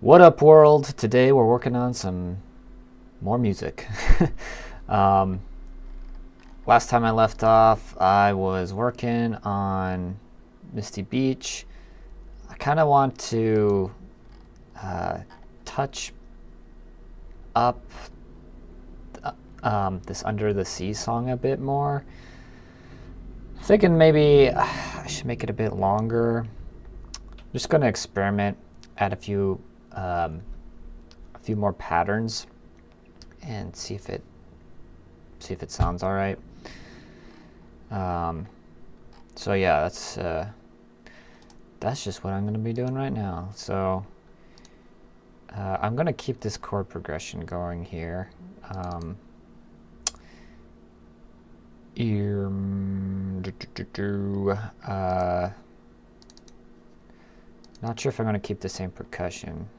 What up, world? Today we're working on some more music. um, Last time I left off, I was working on Misty Beach. I kind of want to touch up this Under the Sea song a bit more. Thinking maybe I should make it a bit longer. I'm just going to experiment, add a few more patterns, and see if it sounds all right. So yeah, that's just what I'm going to be doing right now. So I'm going to keep this chord progression going here. Not sure if I'm going to keep the same percussion.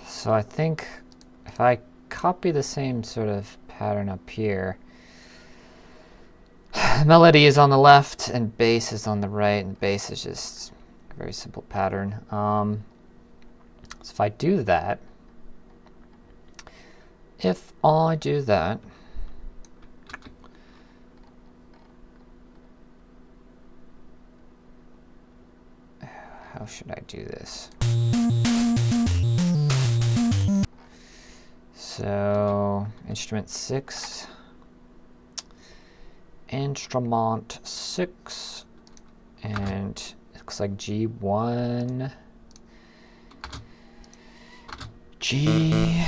So I think if I copy the same sort of pattern up here, melody is on the left and bass is on the right, and bass is just a very simple pattern. So if I do that, how should I do this? So instrument 6, and it looks like G1, G,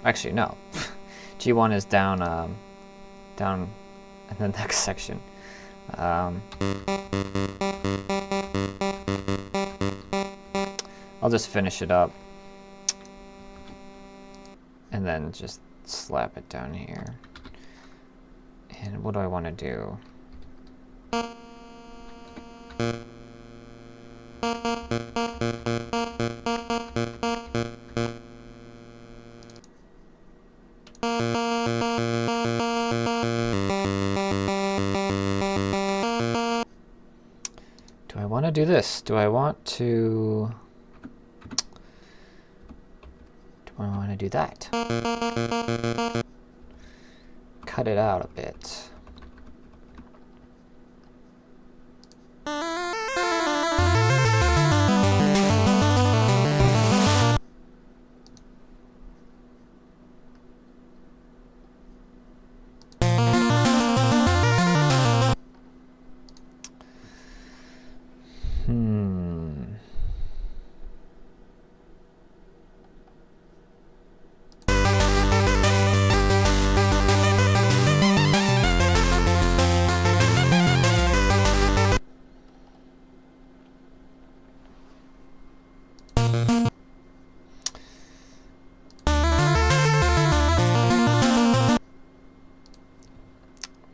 actually no, G1 is down in the next section. I'll just finish it up and then just slap it down here. And what do I want to do? Do I want to do this? Do I want to do that? Cut it out a bit.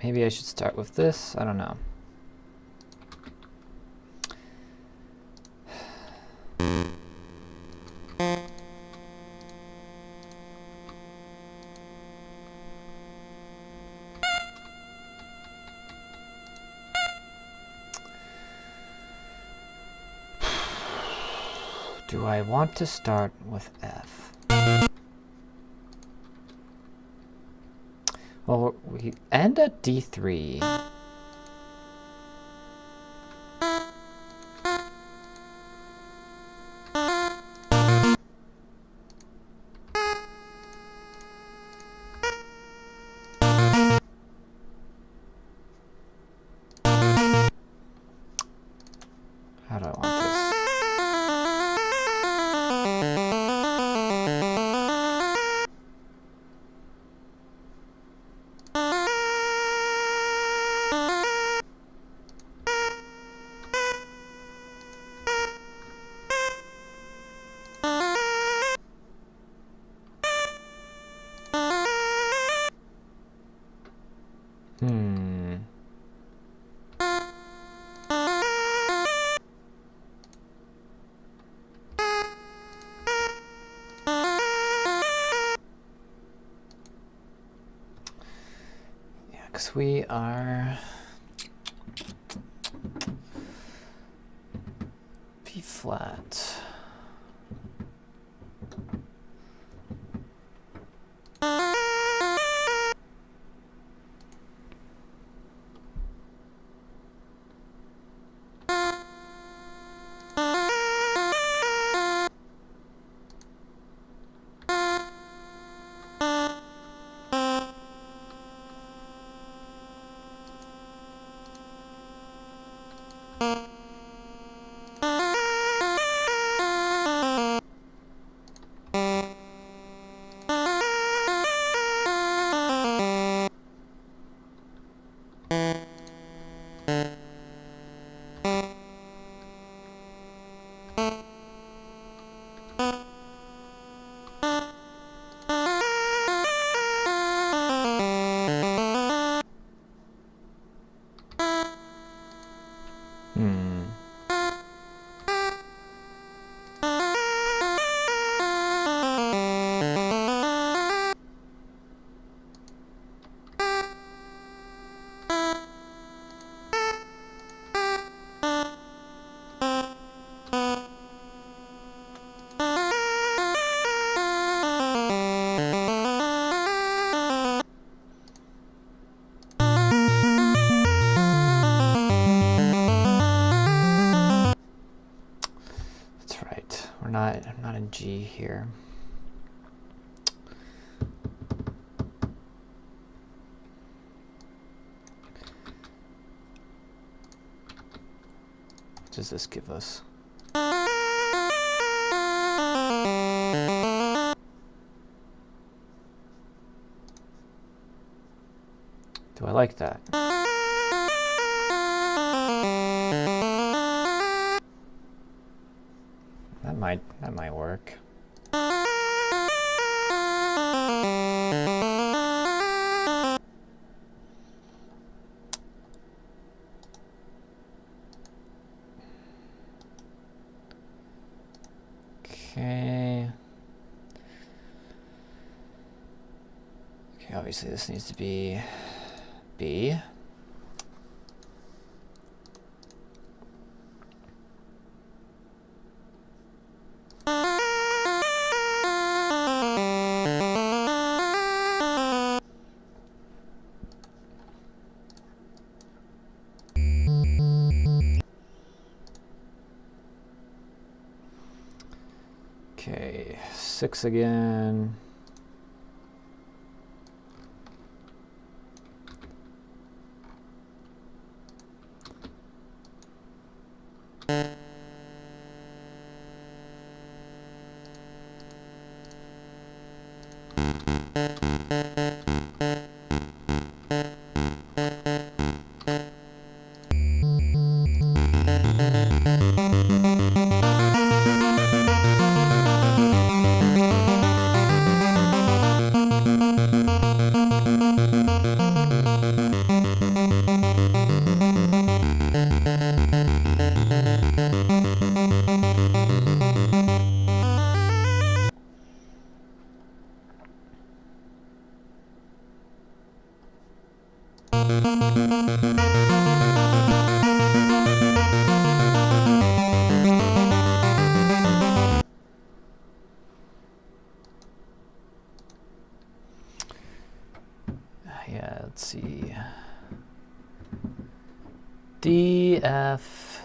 Maybe I should start with this. I don't know. Do I want to start with F? Well, we end at D3. How do I want this? we are B flat. I'm not in G here. What does this give us? Do I like that? That might work. Okay. Okay, obviously this needs to be B. Okay, 6 again. Yeah, let's see. D, F.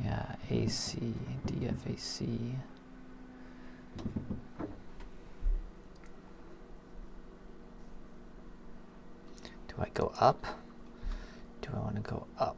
Yeah, A, C, D, F, A, C. Do I go up? Do I want to go up?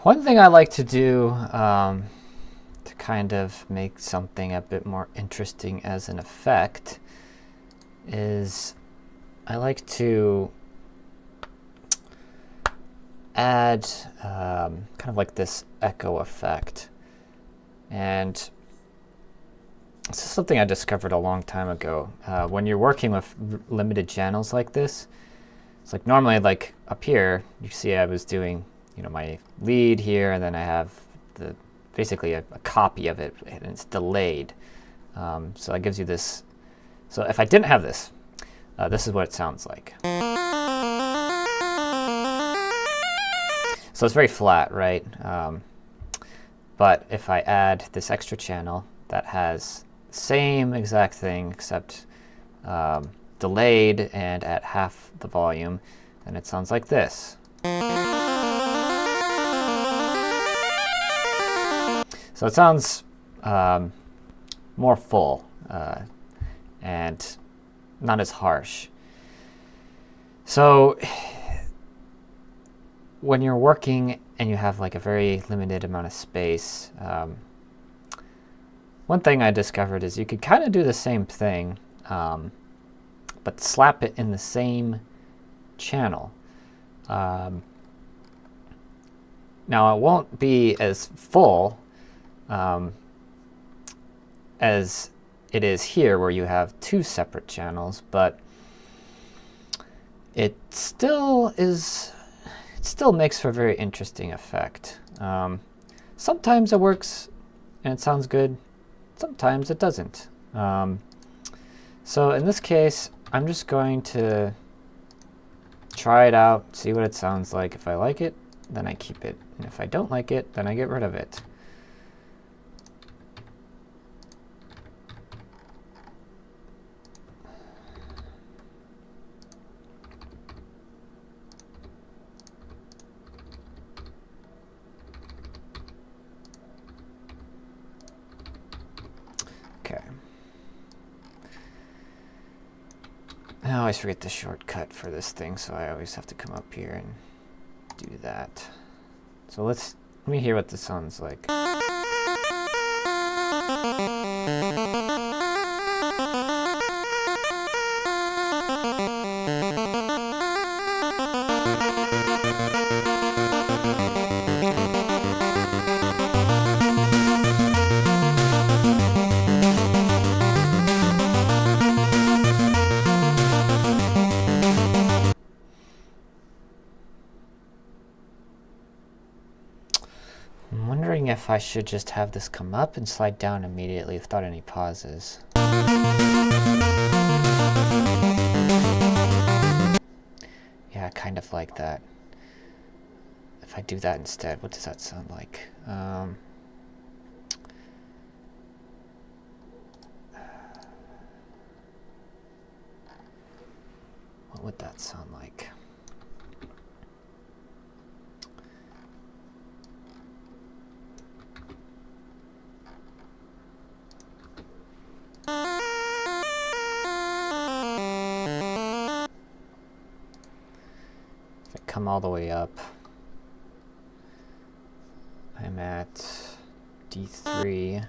One thing I like to do to kind of make something a bit more interesting as an effect is I like to add kind of like this echo effect. And this is something I discovered a long time ago. When you're working with limited channels like this, it's like normally like up here, you see I was doing my lead here, and then I have basically a copy of it, and it's delayed. So that gives you this. So if I didn't have this, this is what it sounds like. So it's very flat, right? But if I add this extra channel that has the same exact thing except delayed and at half the volume, then it sounds like this. So it sounds more full and not as harsh. So when you're working and you have like a very limited amount of space, one thing I discovered is you could kind of do the same thing, but slap it in the same channel. Now it won't be as full as it is here, where you have two separate channels, but it still makes for a very interesting effect. Sometimes it works and it sounds good, sometimes it doesn't. So in this case, I'm just going to try it out, see what it sounds like. If I like it, then I keep it, and if I don't like it, then I get rid of it. Okay. I always forget the shortcut for this thing, so I always have to come up here and do that. So let me hear what this sounds like. I'm wondering if I should just have this come up and slide down immediately without any pauses. Yeah, kind of like that. If I do that instead, what does that sound like? What would that sound like? If I come all the way up, I'm at D3.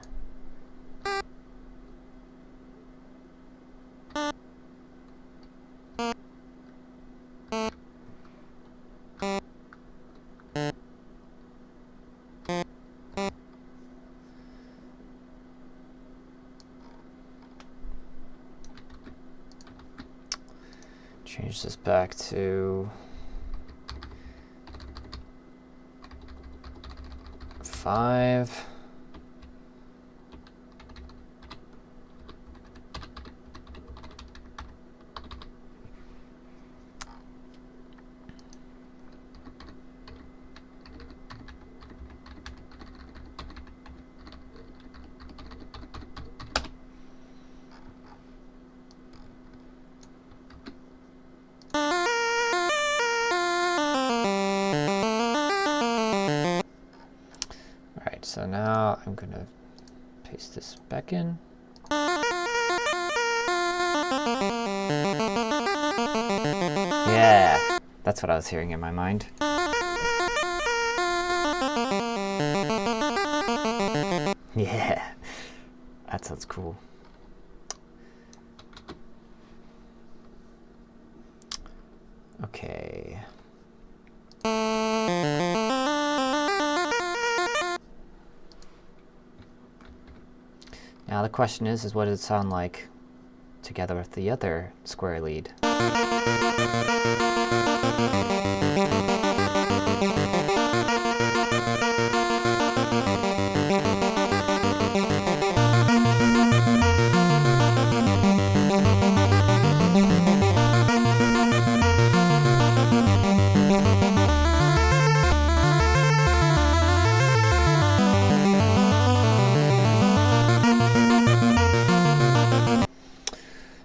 Change this back to 5. So now I'm going to paste this back in. Yeah, that's what I was hearing in my mind. Yeah, that sounds cool. Okay. Now the question is what does it sound like together with the other square lead?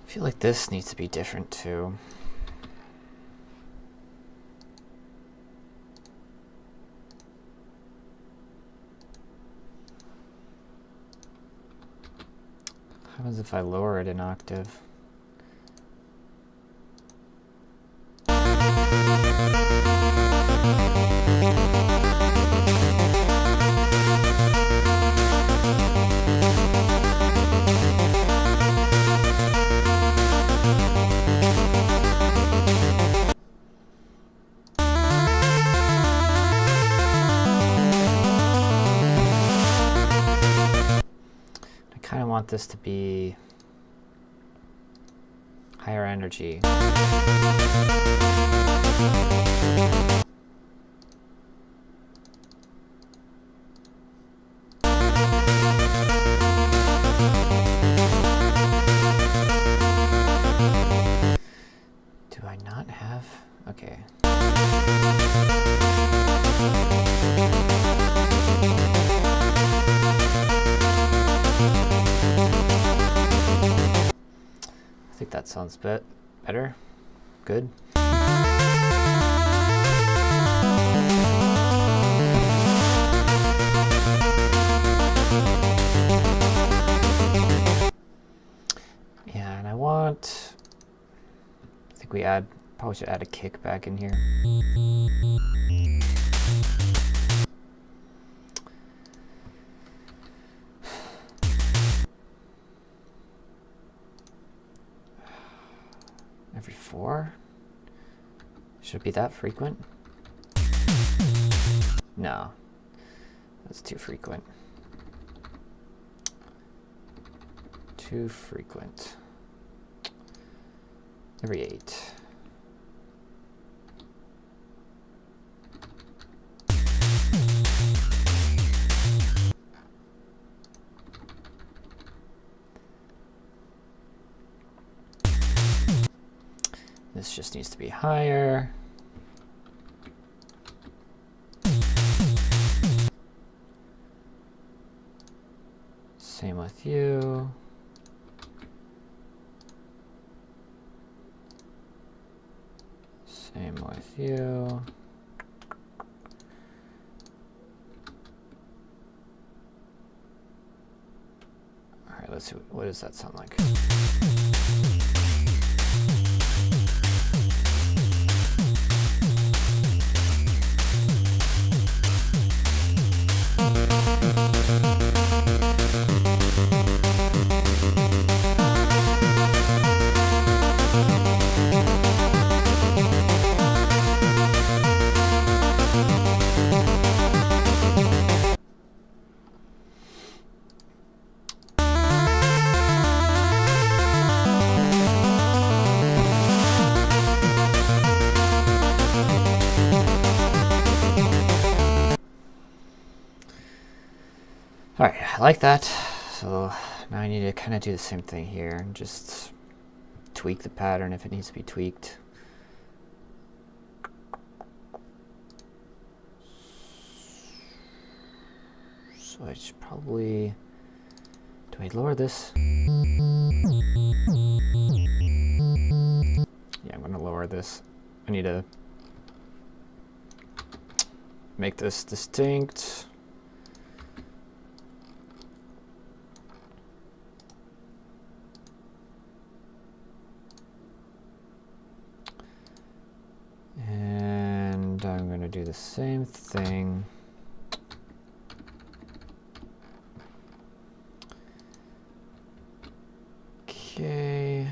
I feel like this needs to be different too. What happens if I lower it an octave? I want this to be higher energy. Do I not have? Okay. I think that sounds better. Good. Yeah, and I think we probably should add a kick back in here. Every 4? Should it be that frequent? No, that's too frequent. Too frequent. Every 8. This just needs to be higher. Same with you. Same with you. All right, let's see. What does that sound like? Alright, I like that. So now I need to kind of do the same thing here and just tweak the pattern if it needs to be tweaked. So I should probably... Do I lower this? Yeah, I'm going to lower this. I need to make this distinct. And I'm going to do the same thing. Okay.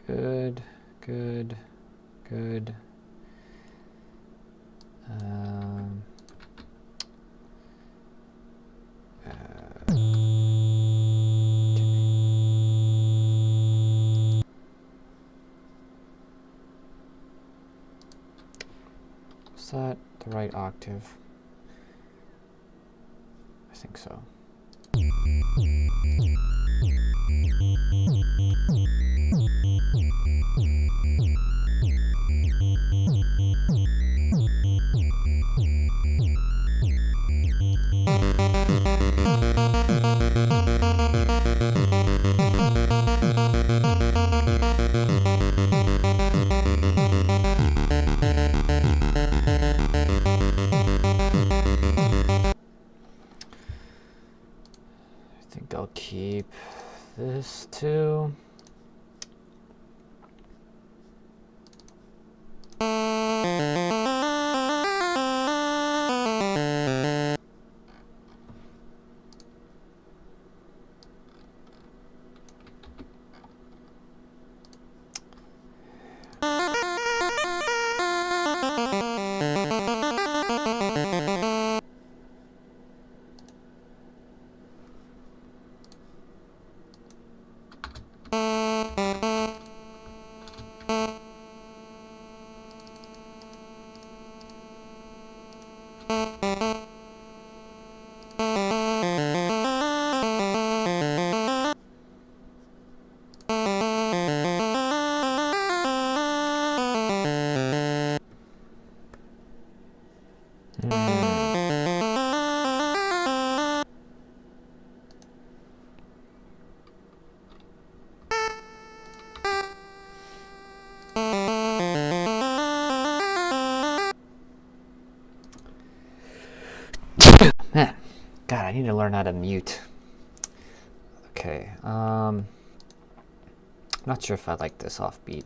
Good, good, good. Is that the right octave? I think so. I think I'll keep this too. Man, God, I need to learn how to mute. Okay, not sure if I like this offbeat.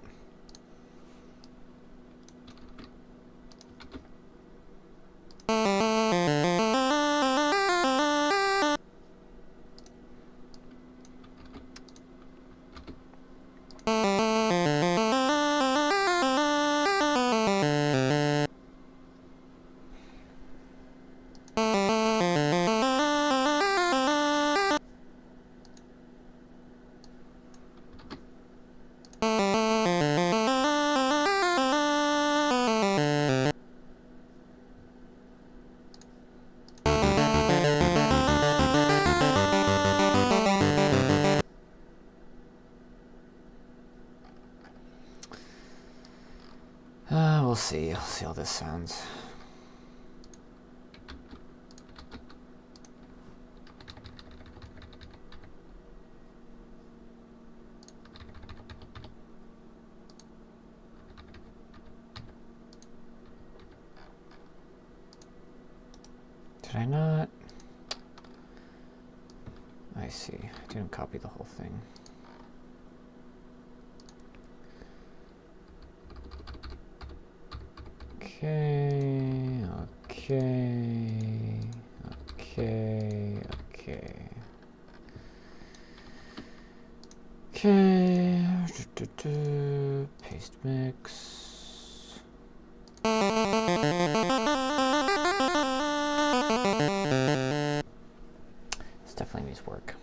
We'll see. I'll see how this sounds. Did I not? I see. I didn't copy the whole thing. Okay, okay, okay, okay. Okay, paste mix. This definitely needs work.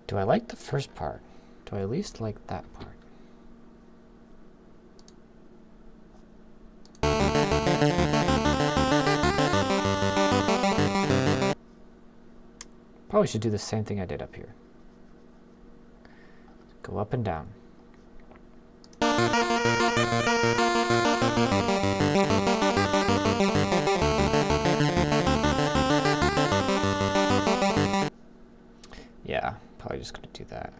Do I like the first part? Do I at least like that part? Probably should do the same thing I did up here. Go up and down. Yeah, probably just gonna do that.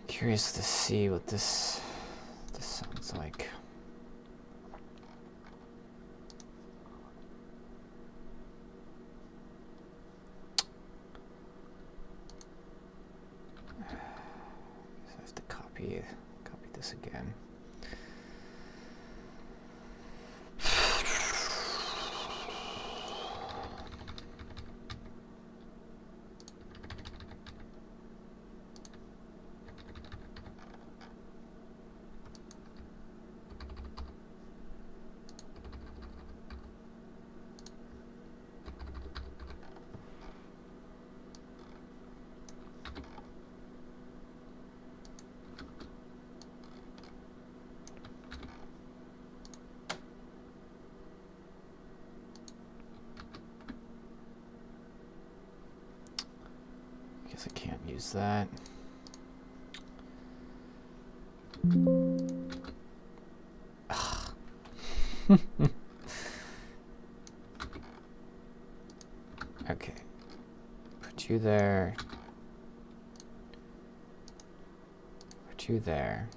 Curious to see what this sounds like. I have to copy this again. Guess I can't use that. Okay. Put you there. Put you there.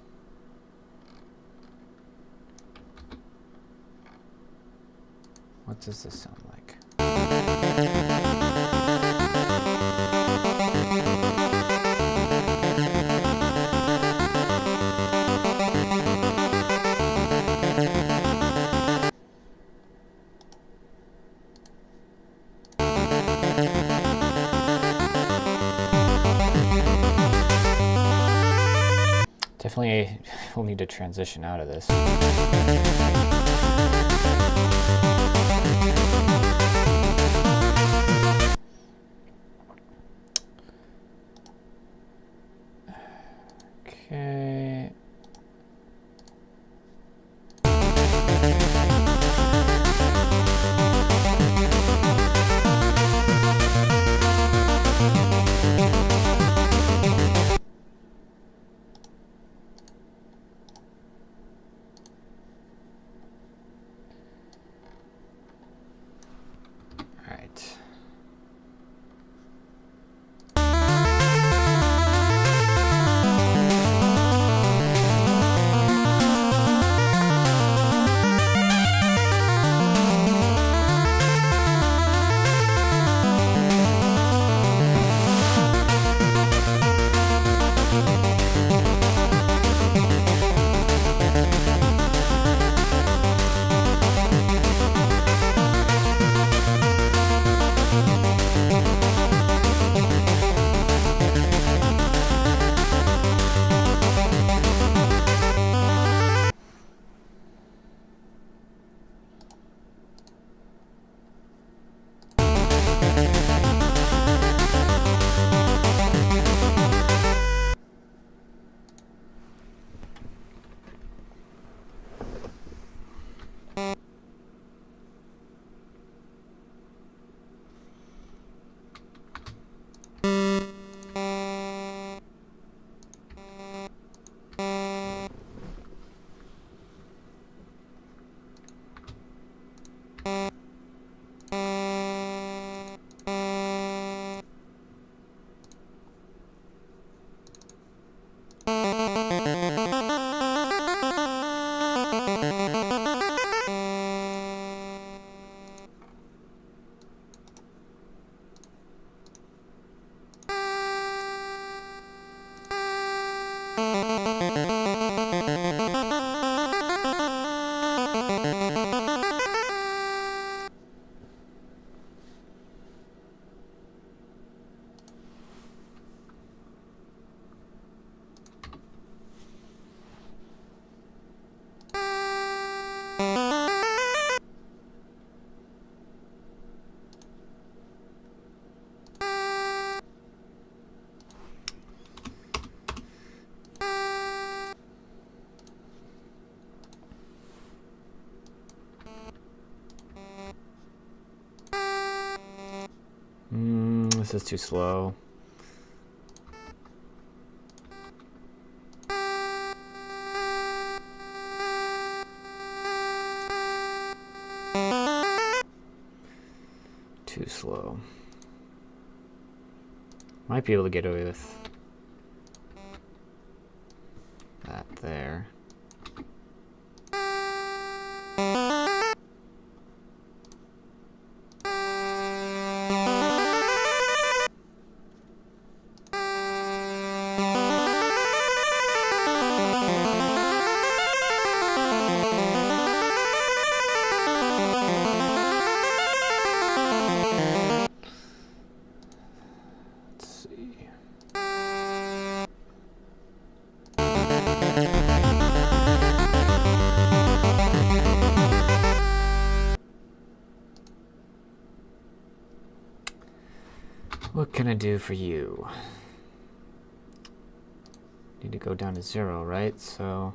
What does this sound like? Definitely will need to transition out of this. Okay. This is too slow. Too slow. Might be able to get away with that there. What can I do for you? Need to go down to 0, right? So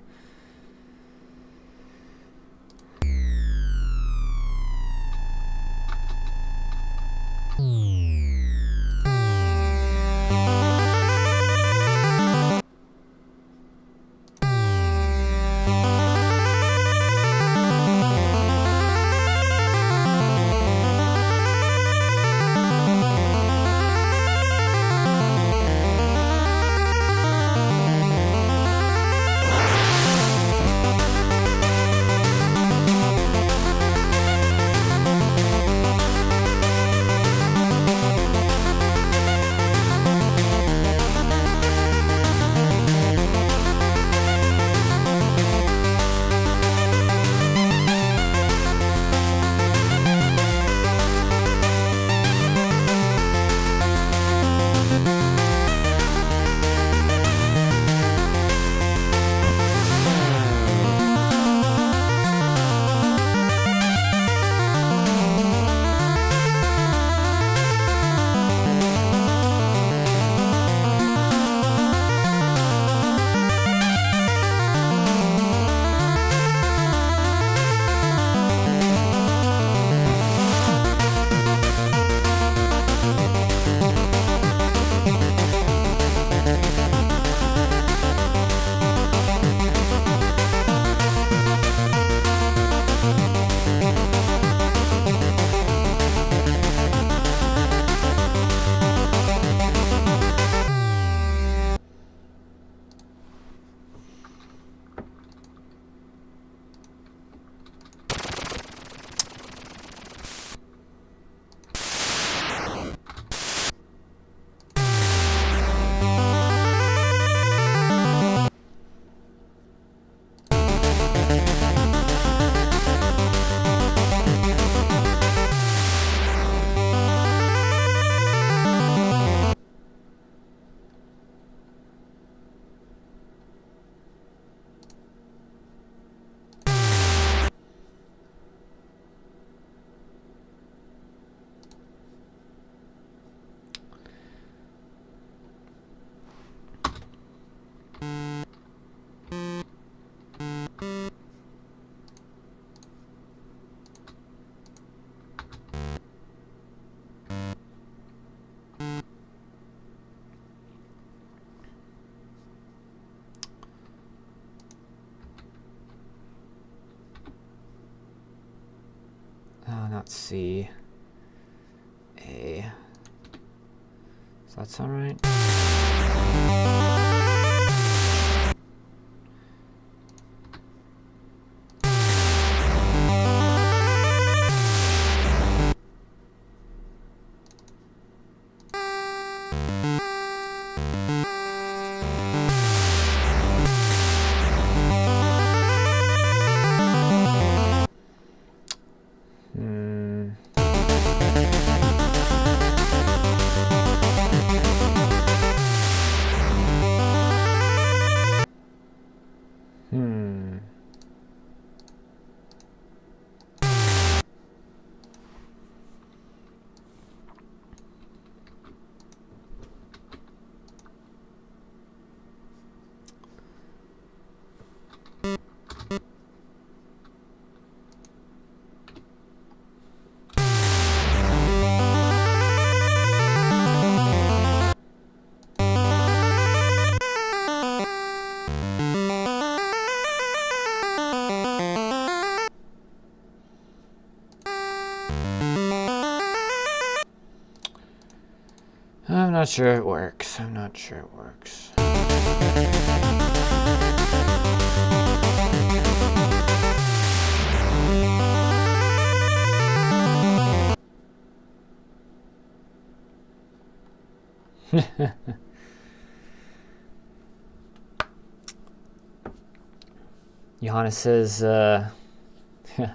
not C, A. Does that sound right? not sure it works. I'm not sure it works. Johannes says,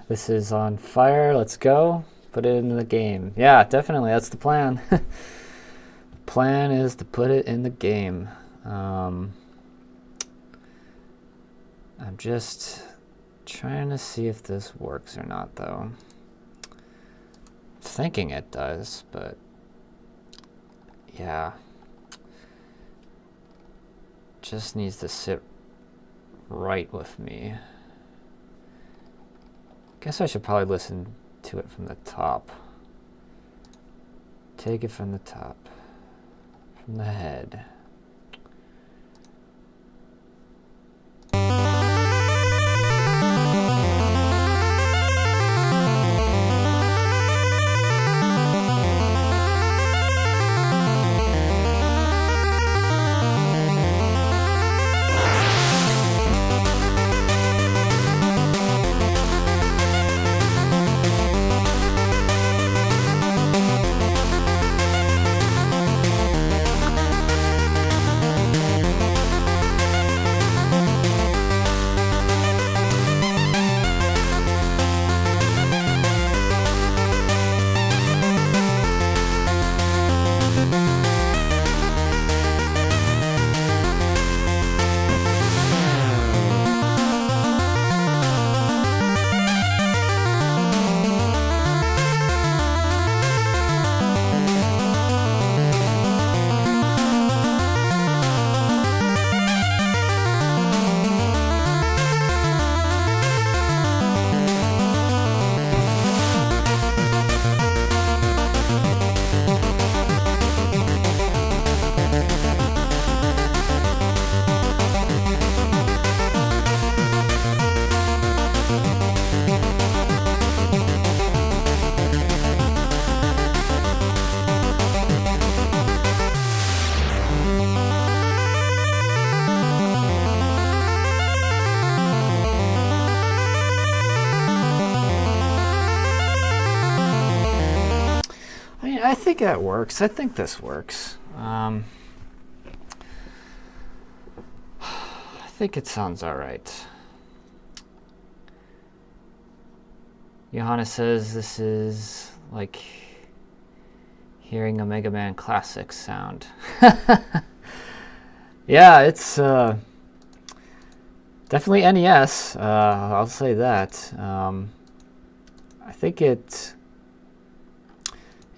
this is on fire. Let's go. Put it in the game. Yeah, definitely. That's the plan. Plan is to put it in the game. I'm just trying to see if this works or not, though. Thinking it does, but yeah. Just needs to sit right with me. Guess I should probably listen to it from the top. Take it from the top. From the head. I think that works. I think this works. I think it sounds all right. Johannes says this is like hearing a Mega Man Classics sound. Yeah, it's definitely NES. I'll say that.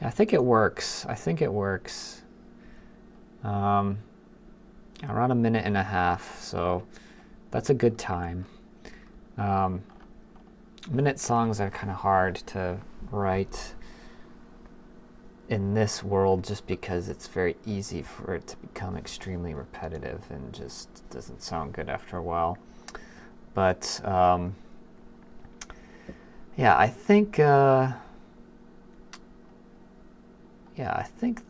I think it works. I think it works. Around a minute and a half, so that's a good time. Minute songs are kind of hard to write in this world just because it's very easy for it to become extremely repetitive and just doesn't sound good after a while. But yeah, I think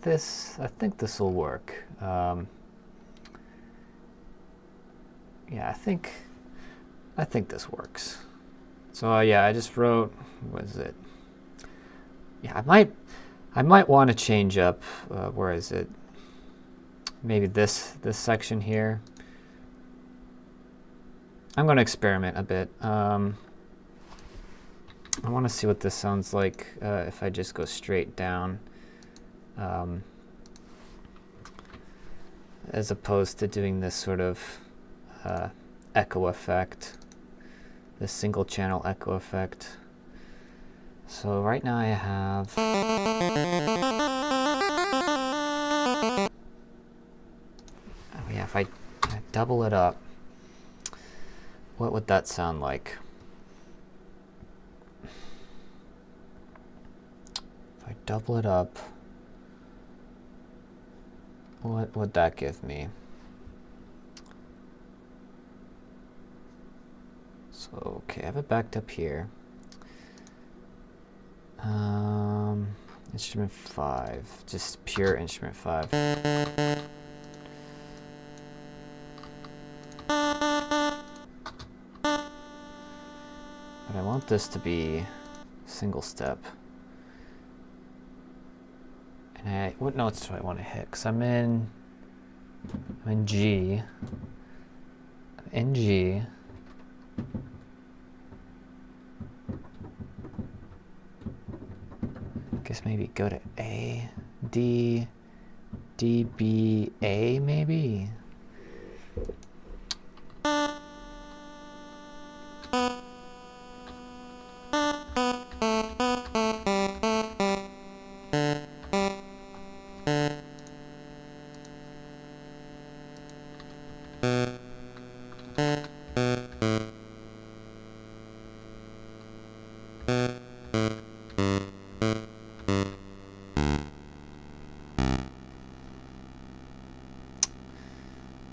this will work. Yeah, I think this works. So yeah, I just wrote, what is it? Yeah, I might want to change up. Where is it? Maybe this section here. I'm going to experiment a bit. I want to see what this sounds like if I just go straight down, as opposed to doing this sort of echo effect, this single channel echo effect. So right now I have if I double it up, what would that sound like? If I double it up, what would that give me? So, okay, I have it backed up here. Instrument 5, just pure instrument 5. But I want this to be single step. And what notes do I want to hit? Because I'm in G. I'm in G. Guess maybe go to A, D, D, B, A maybe?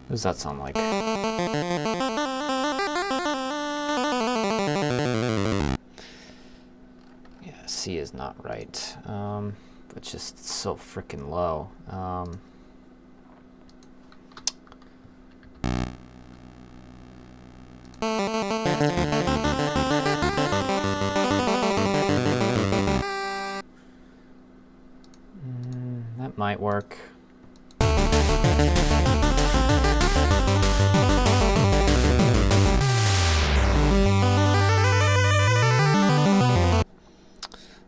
What does that sound like? Yeah, C is not right. It's just so freaking low. That might work.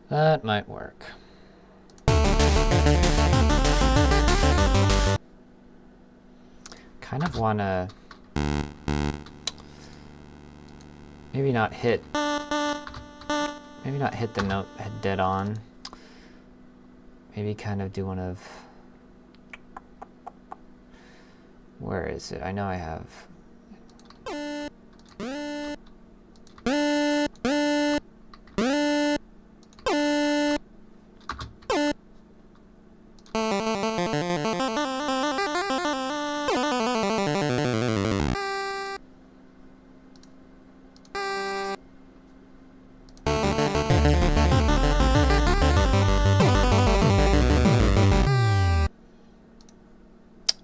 That might work. Kind of want to maybe not hit the note dead on. Maybe kind of do one of, where is it? I know I have.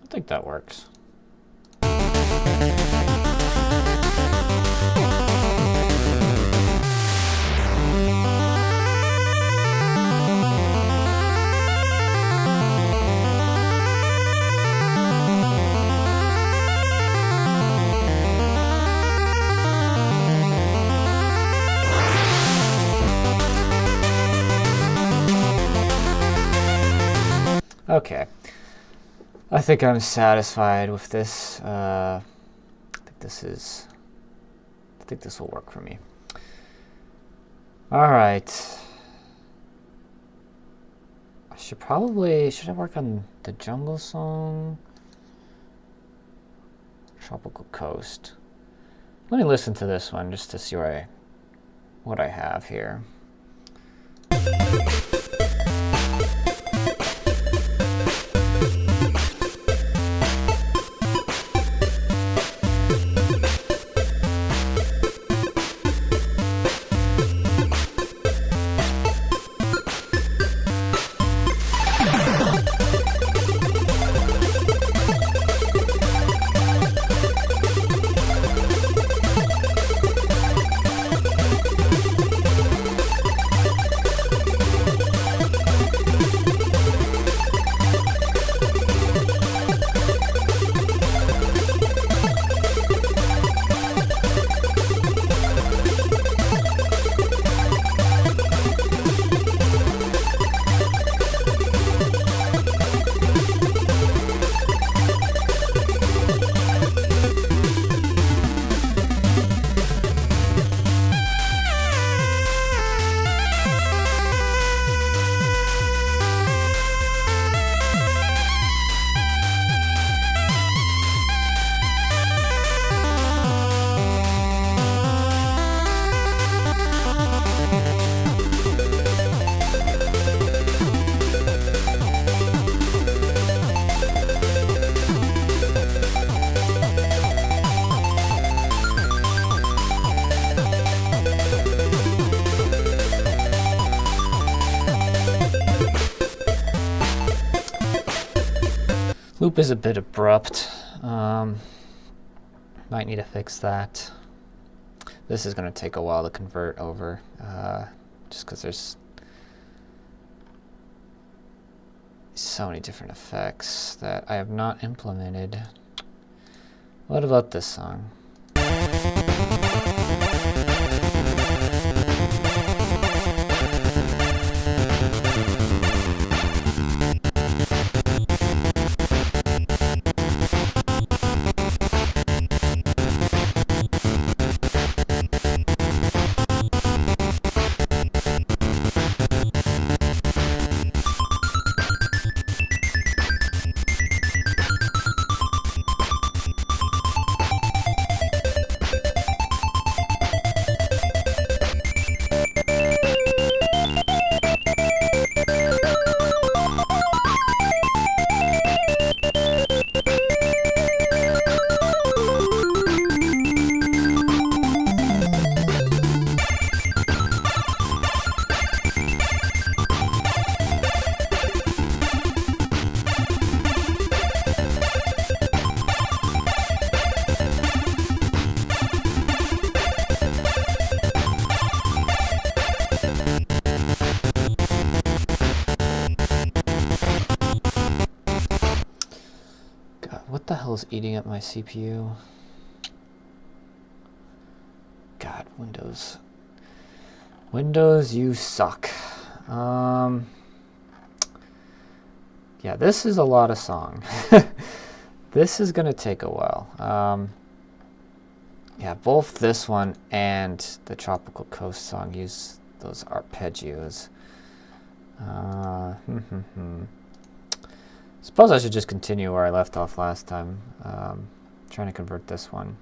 I think that works. Okay. I think I'm satisfied with this. I think this will work for me. All right. Should I work on the jungle song? Tropical Coast. Let me listen to this one just to see what I have here. Loop is a bit abrupt. Might need to fix that. This is going to take a while to convert over, just because there's so many different effects that I have not implemented. What about this song? What the hell is eating up my CPU? God, Windows. Windows, you suck. Yeah, this is a lot of song. This is gonna take a while. Yeah, both this one and the Tropical Coast song use those arpeggios. Suppose I should just continue where I left off last time. Trying to convert this one.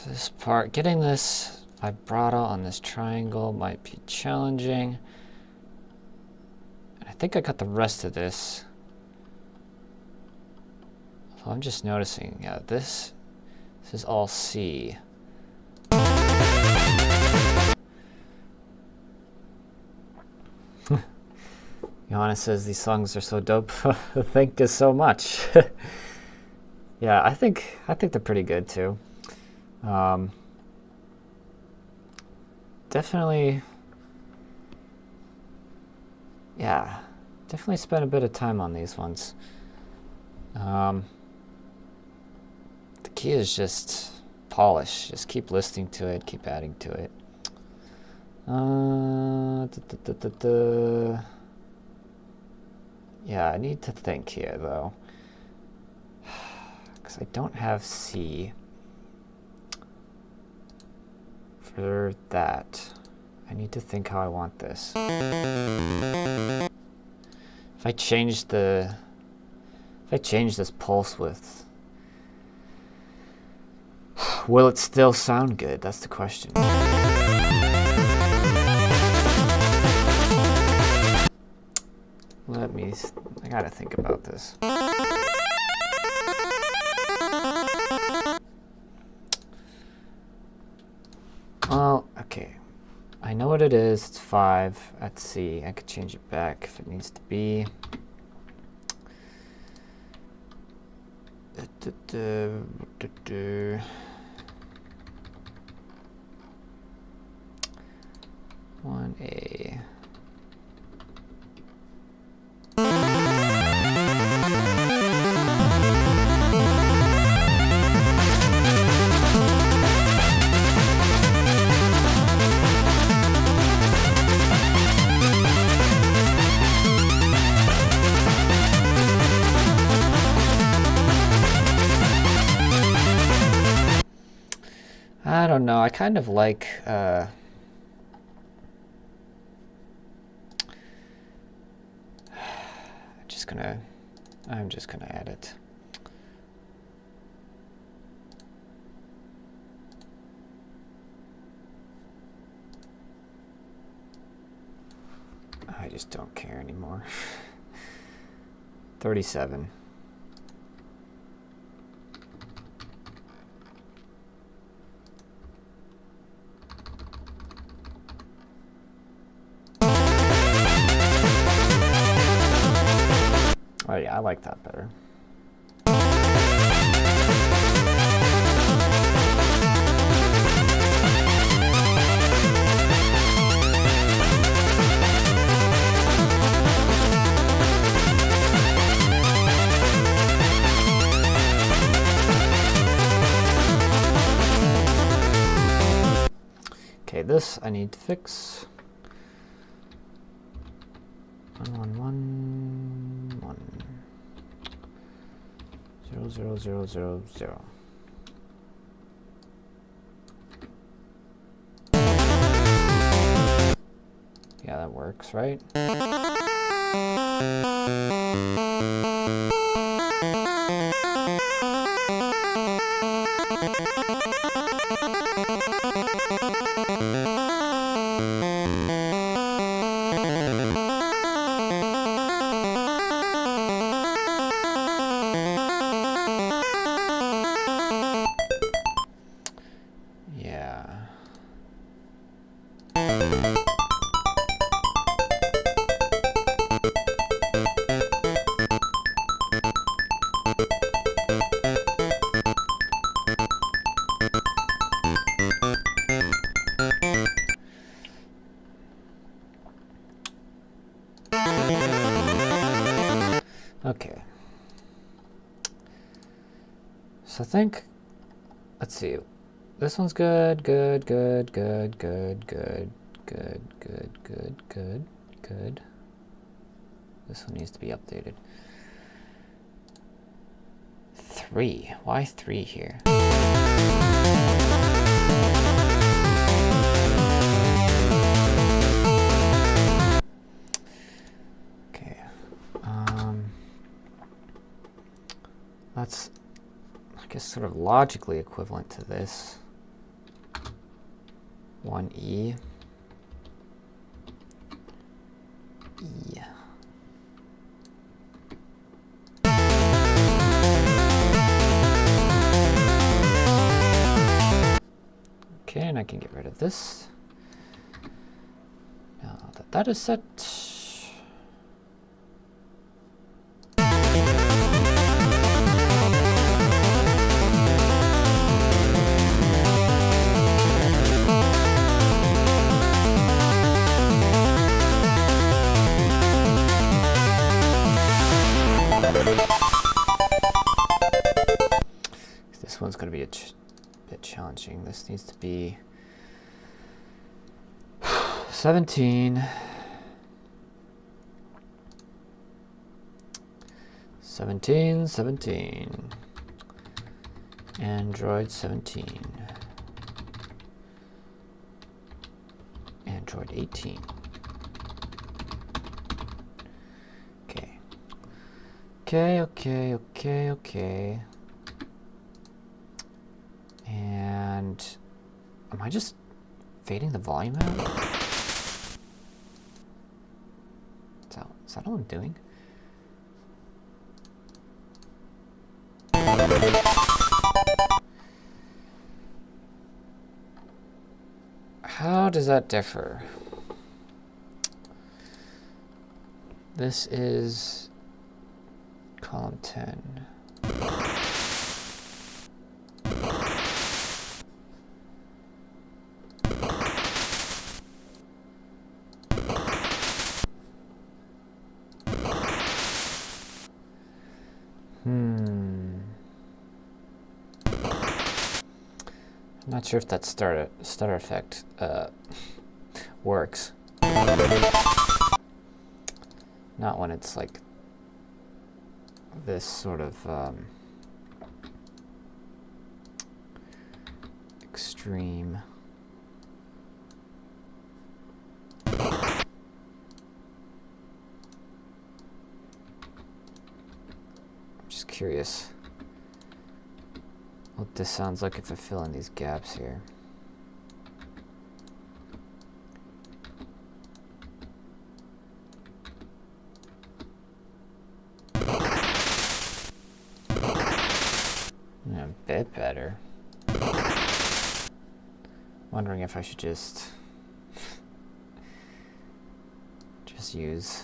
This part, getting this vibrato on this triangle might be challenging. I think I got the rest of this. So I'm just noticing, yeah, this is all C. Johanna says these songs are so dope. Thank you so much. Yeah, I think they're pretty good too. Definitely, yeah, definitely spent a bit of time on these ones. The key is just polish. Just keep listening to it, keep adding to it. Yeah, I need to think here though, because I don't have C for that. I need to think how I want this. If I change this pulse width, will it still sound good? That's the question. I gotta think about this. what it is. It's 5. Let's see. I could change it back if it needs to be. 1A. I don't know. I kind of like I'm just gonna add it. I just don't care anymore. 37. Oh yeah, I like that better. Okay, this I need to fix. 11111 00000. Yeah, that works, right? Okay. So I think, let's see. This one's good, good, good, good, good, good, good, good, good, good, good. This one needs to be updated. 3. Why 3 here? Okay. That's, I guess, sort of logically equivalent to this. 1E. E. Okay, and I can get rid of this. Now that that is set. This one's going to be a bit challenging. This needs to be 17. 17, 17. Android 17. Android 18. Okay. Okay, okay, okay, okay. And am I just fading the volume out? Is that all I'm doing? How does that differ? This is column 10. I'm not sure if that stutter effect works. Not when it's like this sort of extreme. I'm just curious what this sounds like if I fill in these gaps here. Yeah, a bit better. Wondering if I should just use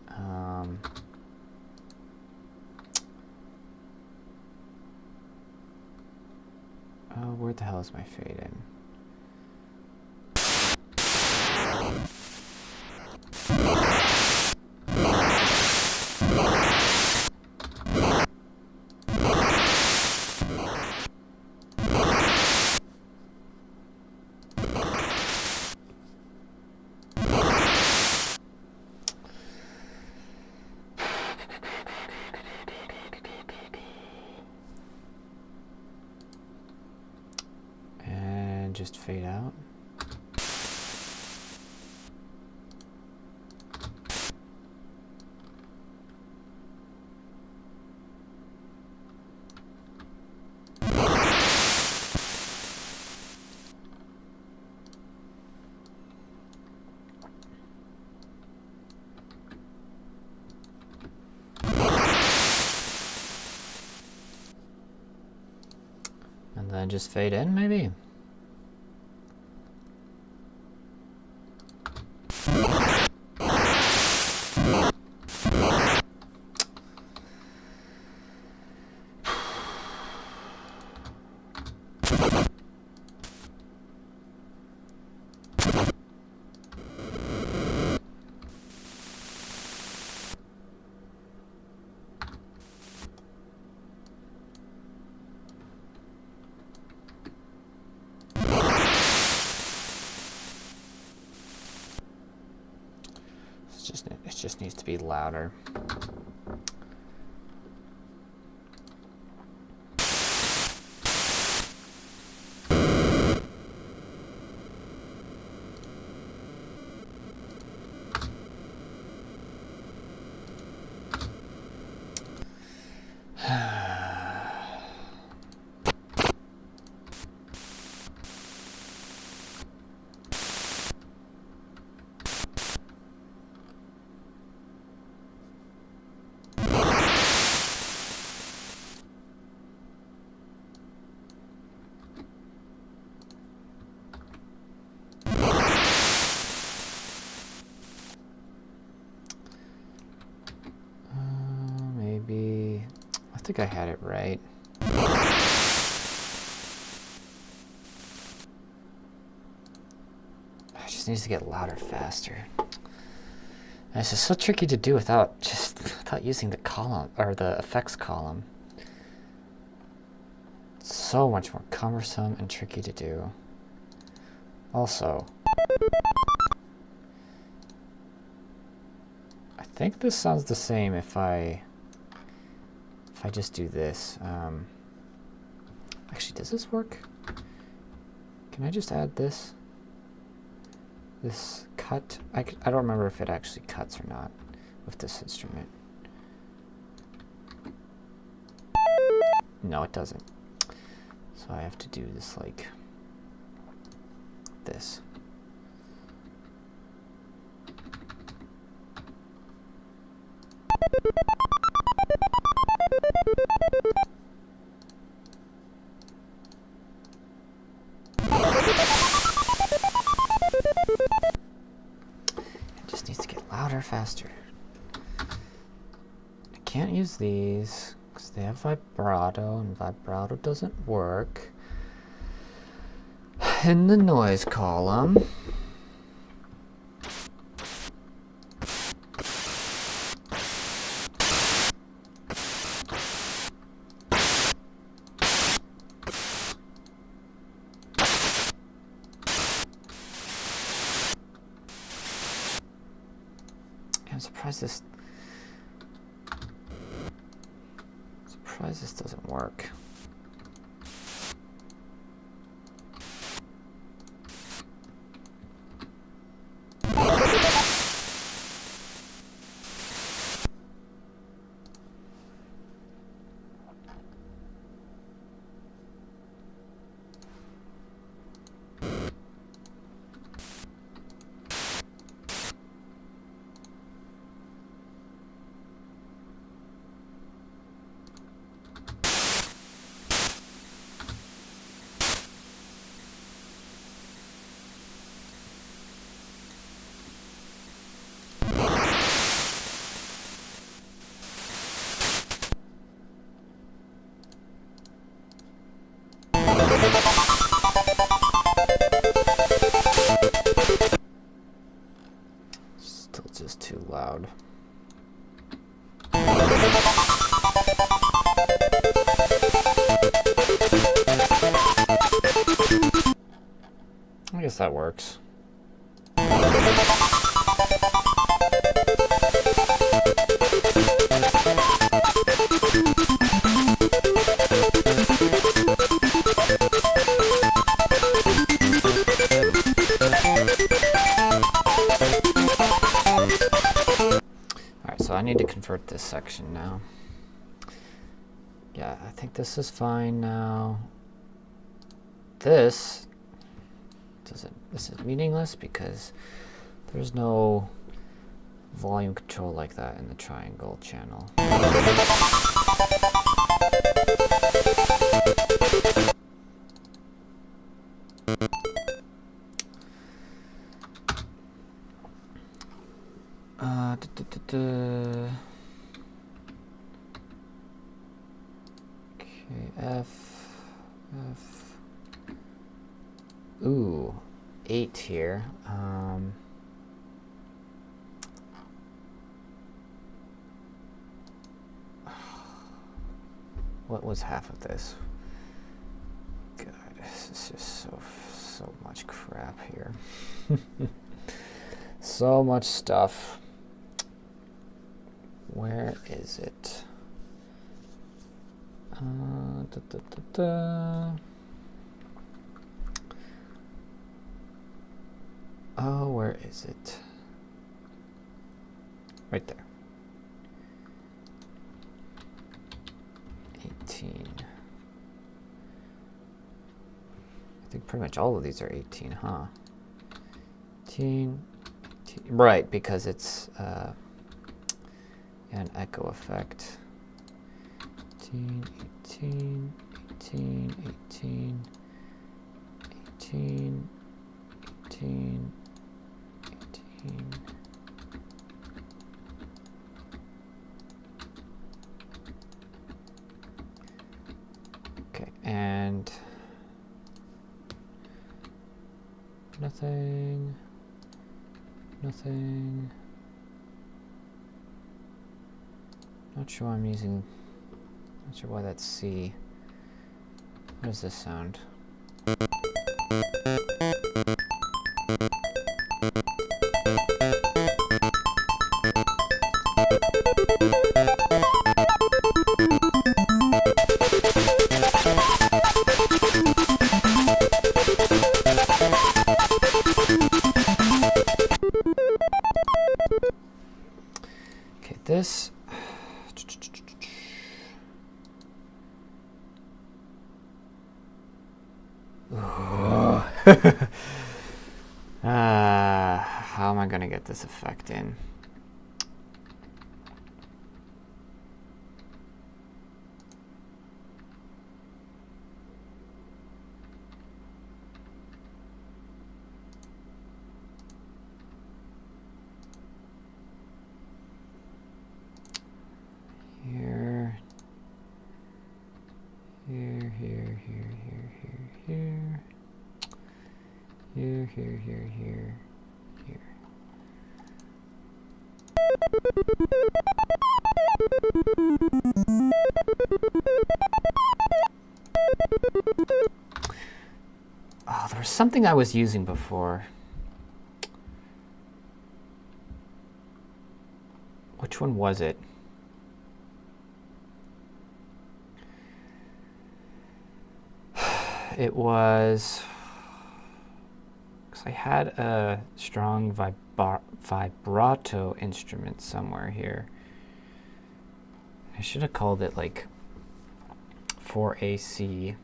oh, where the hell is my fade in? Just fade out. And then just fade in, maybe. It just needs to be louder. I think I had it right. It just needs to get louder faster. And it's just so tricky to do without using the column or the effects column. It's so much more cumbersome and tricky to do. Also, I think this sounds the same if I just do this. Actually, does this work? Can I just add this? This cut? I don't remember if it actually cuts or not with this instrument. No, it doesn't. So I have to do this like this. It just needs to get louder. faster. I can't use these because they have vibrato, and vibrato doesn't work in the noise column. I'm surprised this doesn't work. Still just too loud. I guess that works. Alright, so I need to convert this section now. Yeah, I think this is fine now. This is meaningless because there's no volume control like that in the triangle channel. Okay, F. Ooh, 8 here. What was half of this? God, this is just so much crap here. So much stuff. Where is it? Oh, where is it? Right there. 18. I think pretty much all of these are 18, huh? 18. Right, because it's an echo effect. 18, 18, 18, 18, 18, 18, 18. Okay, and nothing. Not sure I'm using. Not sure why that's C. What does this sound? Okay, this. How am I going to get this effect in? here, here. Oh, there was something I was using before. Which one was it? It was, because I had a strong vibrato instrument somewhere here. I should have called it like 4AC.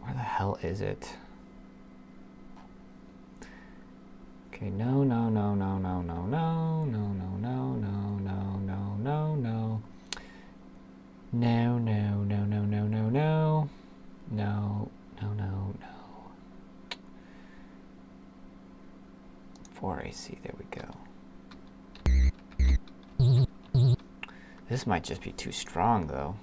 Where the hell is it? Okay, no. No. No. No. 4AC, there we go. This might just be too strong, though.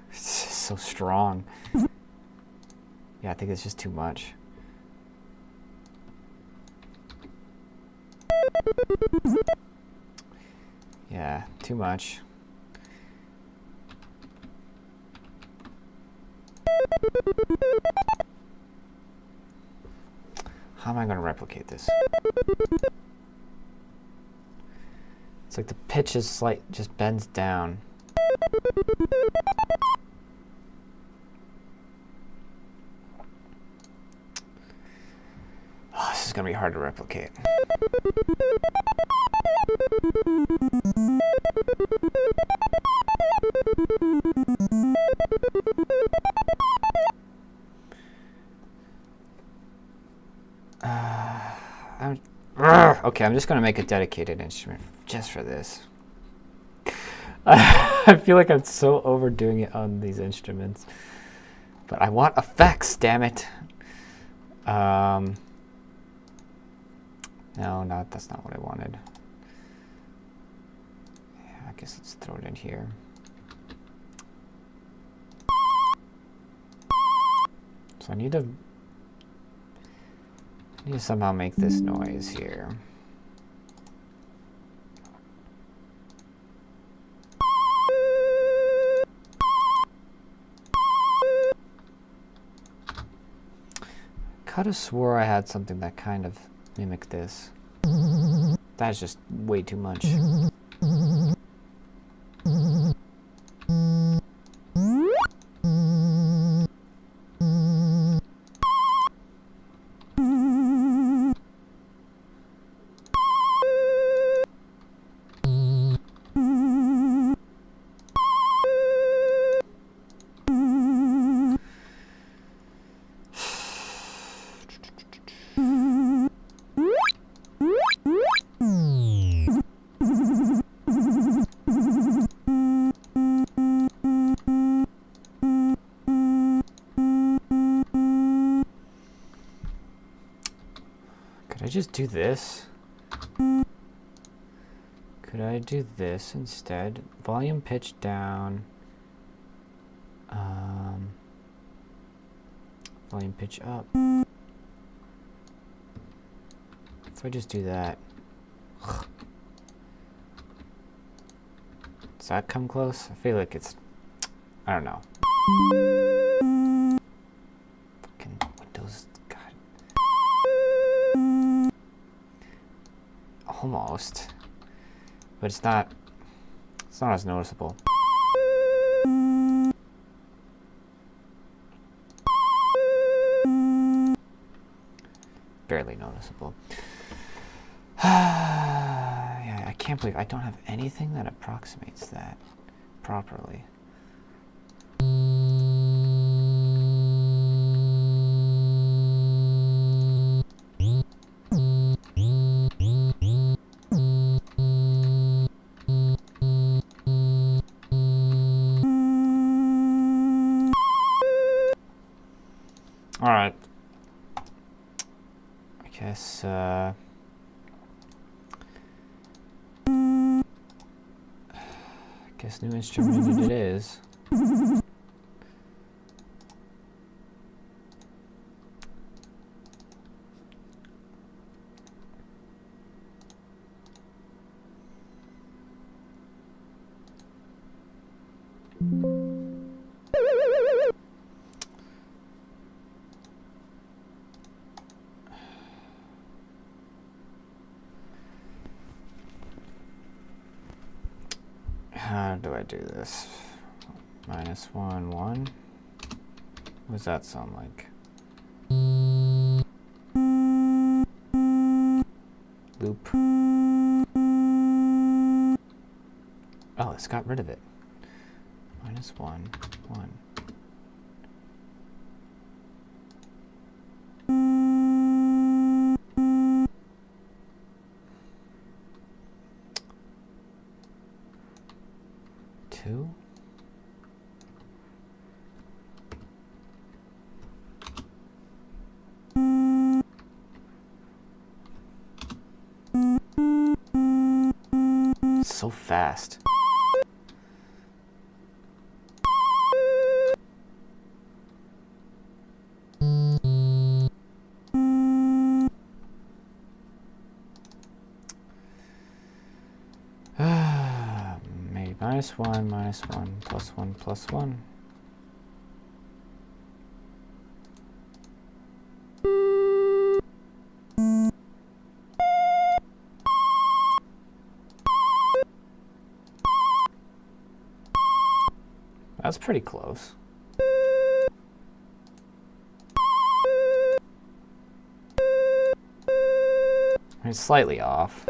It's just so strong. Yeah, I think it's just too much. Yeah, too much. How am I going to replicate this? It's like the pitch is just bends down. Oh, this is going to be hard to replicate. Okay, I'm just going to make a dedicated instrument just for this. I feel like I'm so overdoing it on these instruments. But I want effects, damn it. No, that's not what I wanted. Yeah, I guess let's throw it in here. So I need to somehow make this noise here. I could have swore I had something that kind of mimicked this. That's just way too much. Could I just do this? Could I do this instead? Volume pitch down. Volume pitch up. If I just do that. Does that come close? I feel like it's, I don't know. Fucking Windows, God. Almost. But it's not as noticeable. Barely noticeable. Yeah, I can't believe I don't have anything that approximates that properly. All right. I guess guess new instrument it is. How do I do this? -1, 1. What does that sound like? Loop. Oh, it's got rid of it. -1, 1. Two. So fast. Maybe -1, -1, +1, +1. That's pretty close. It's slightly off.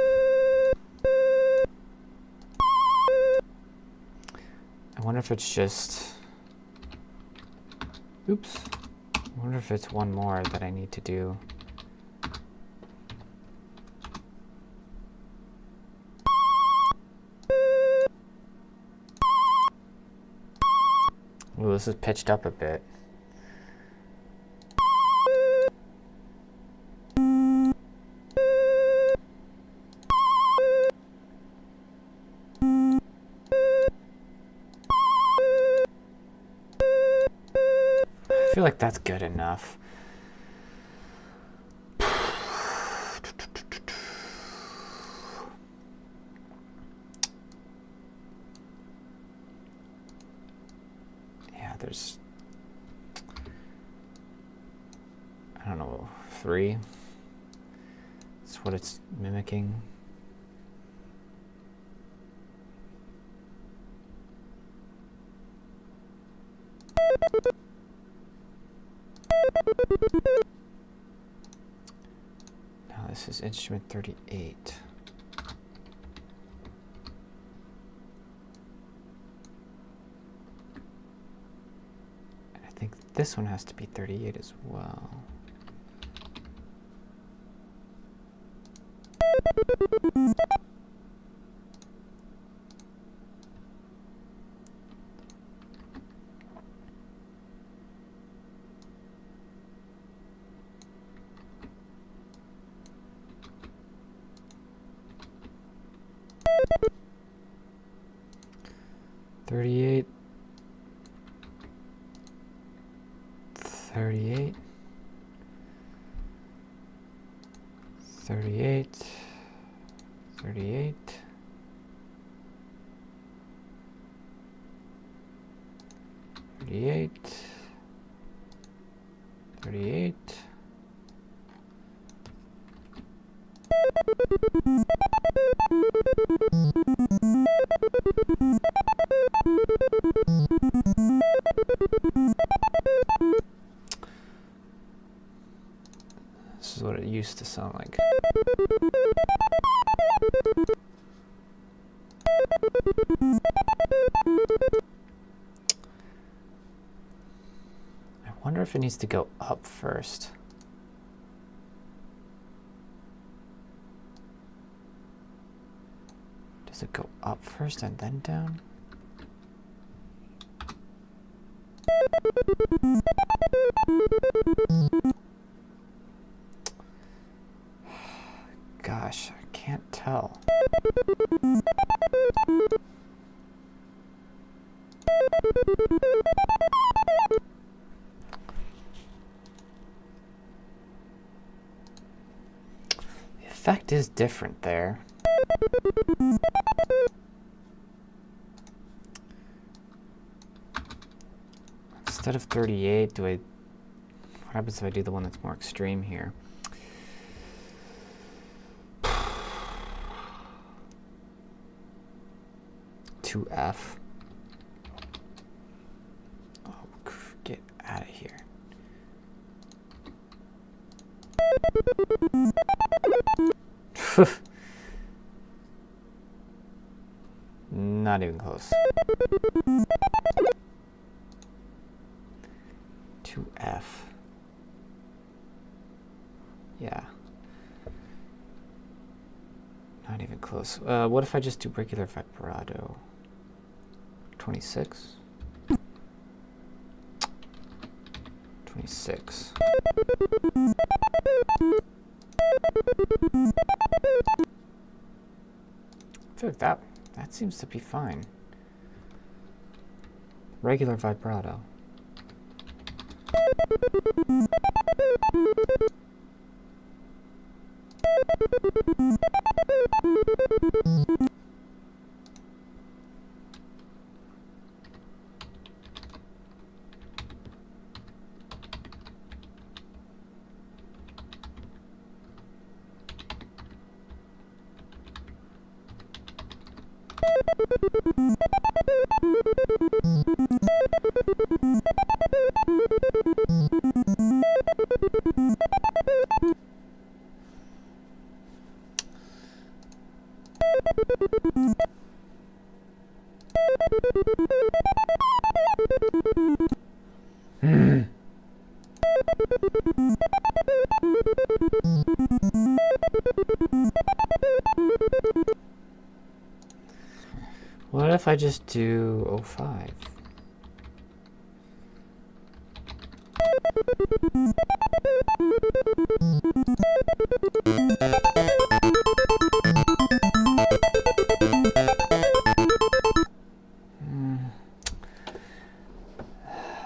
I wonder if it's just... Oops. I wonder if it's one more that I need to do. Ooh, this is pitched up a bit. I feel like that's good enough. Yeah, there's, I don't know, 3. That's what it's mimicking. Now this is instrument 38. And I think this one has to be 38 as well. Thirty-eight. 38. 38. 38. 38. 38. This is what it used to sound like. I wonder if it needs to go up first. Does it go up first and then down? Gosh, I can't tell. effect is different there. Instead of 38, what happens if I do the one that's more extreme here? To F. Oh, get out of here. Not even close. To F. Yeah. Not even close. What if I just do regular vibrato? 26. 26. I feel like that seems to be fine. Regular vibrato. What if I just do 05?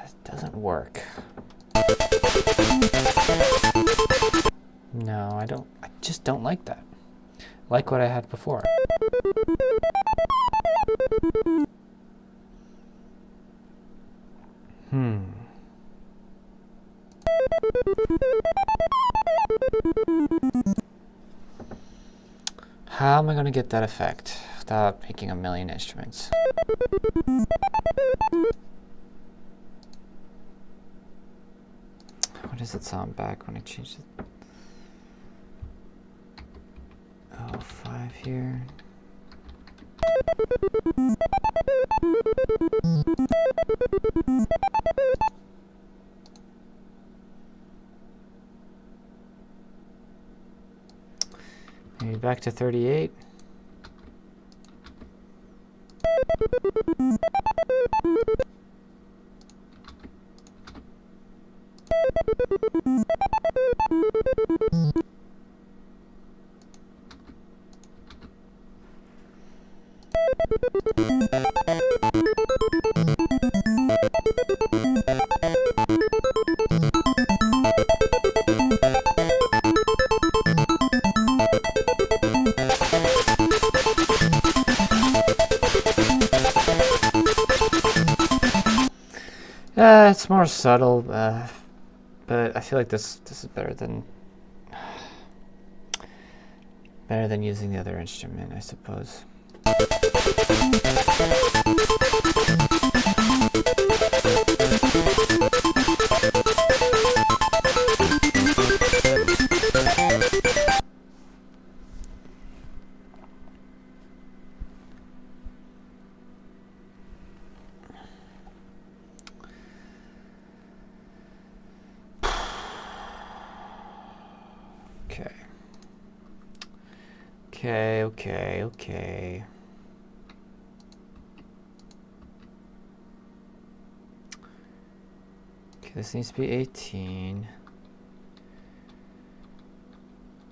It doesn't work. No, I just don't like that. Like what I had before. How am I going to get that effect without making a million instruments? What does it sound back when I change it? 05 here. Maybe back to 38. It's more subtle, but I feel like this is better than using the other instrument, I suppose. Okay. This needs to be 18.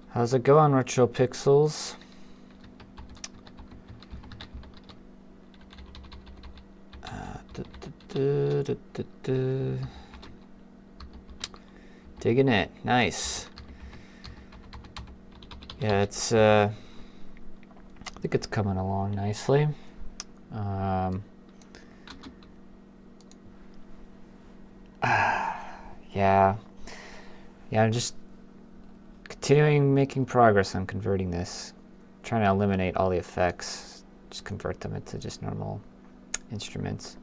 How's it go on Retro Pixels? Digging it. Nice. Yeah, it's I think it's coming along nicely. Yeah, I'm just continuing making progress on converting this, trying to eliminate all the effects, just convert them into just normal instruments.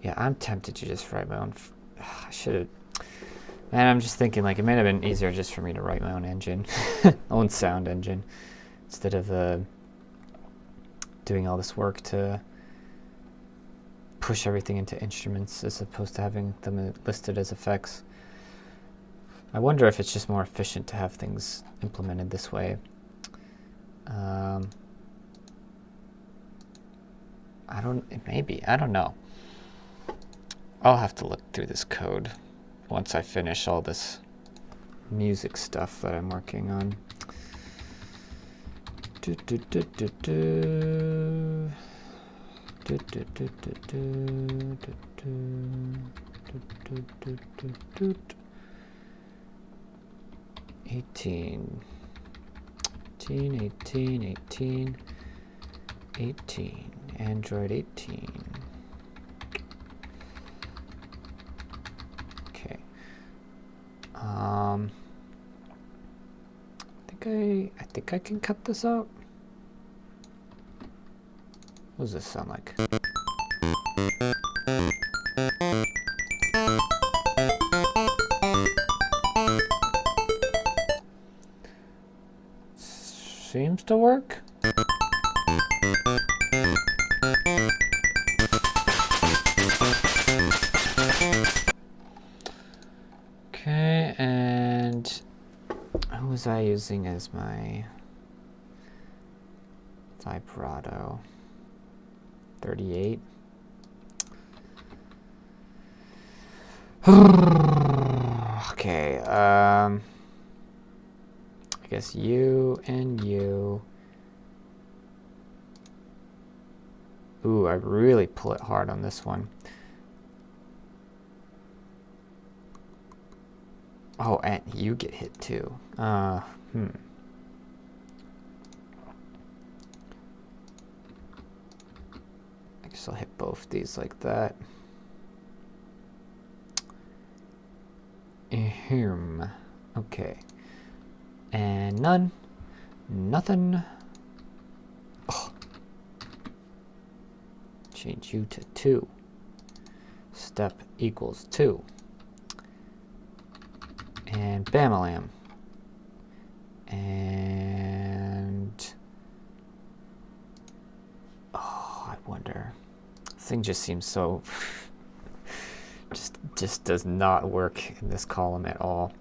Yeah, I'm tempted to just write my own. I should have. Man, I'm just thinking like it might have been easier just for me to write my own engine, own sound engine, instead of doing all this work to push everything into instruments as opposed to having them listed as effects. I wonder if it's just more efficient to have things implemented this way. Maybe, I don't know. I'll have to look through this code once I finish all this music stuff that I'm working on. Eighteen, 18, Android 18. Okay. I think I can cut this out. What does this sound like? Seems to work. Okay, and who was I using as my vibrato? 38. Okay, I guess you and you. Ooh, I really pull it hard on this one. Oh, and you get hit too. I guess I'll hit both these like that. Okay. And none. Nothing. Oh. Change you to 2. Step equals 2. And bam-a-lam. And oh, I wonder. This thing just seems so just does not work in this column at all.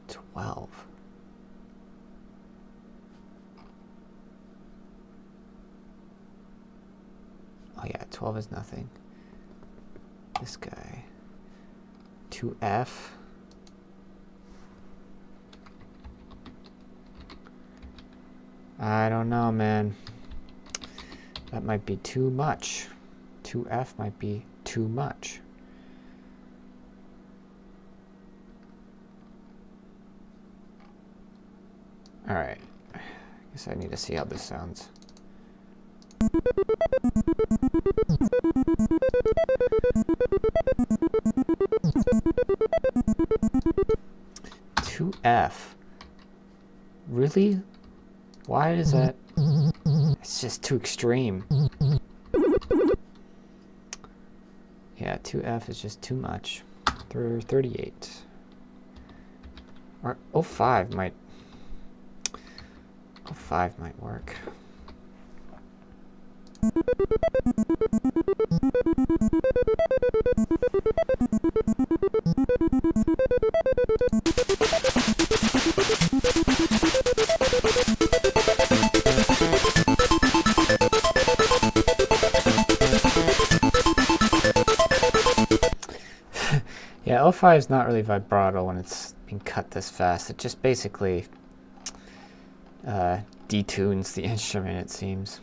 12. Oh yeah, 12 is nothing. This guy. 2F. I don't know, man. That might be too much. 2F might be too much. All right. I guess I need to see how this sounds. F. Really? Why is that? It's just too extreme. Yeah, 2F is just too much. 38. Or 05 might. 05 might work. Yeah, 05 is not really vibrato when it's being cut this fast. It just basically detunes the instrument, it seems.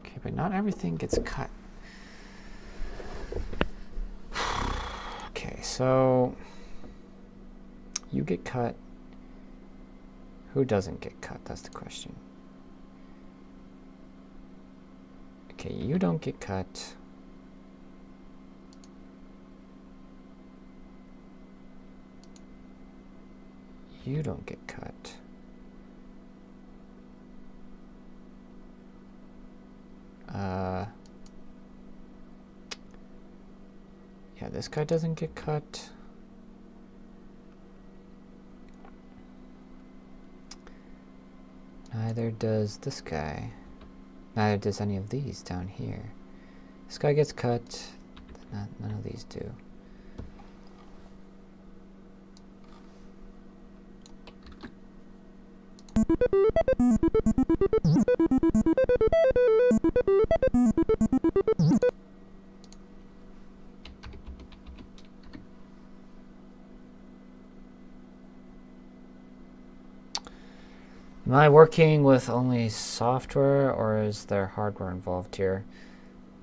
Okay, but not everything gets cut. Okay, so you get cut. Who doesn't get cut? That's the question. Okay, you don't get cut. You don't get cut. Yeah, this guy doesn't get cut. Neither does this guy. Neither does any of these down here. This guy gets cut. None of these do. Am I working with only software, or is there hardware involved here?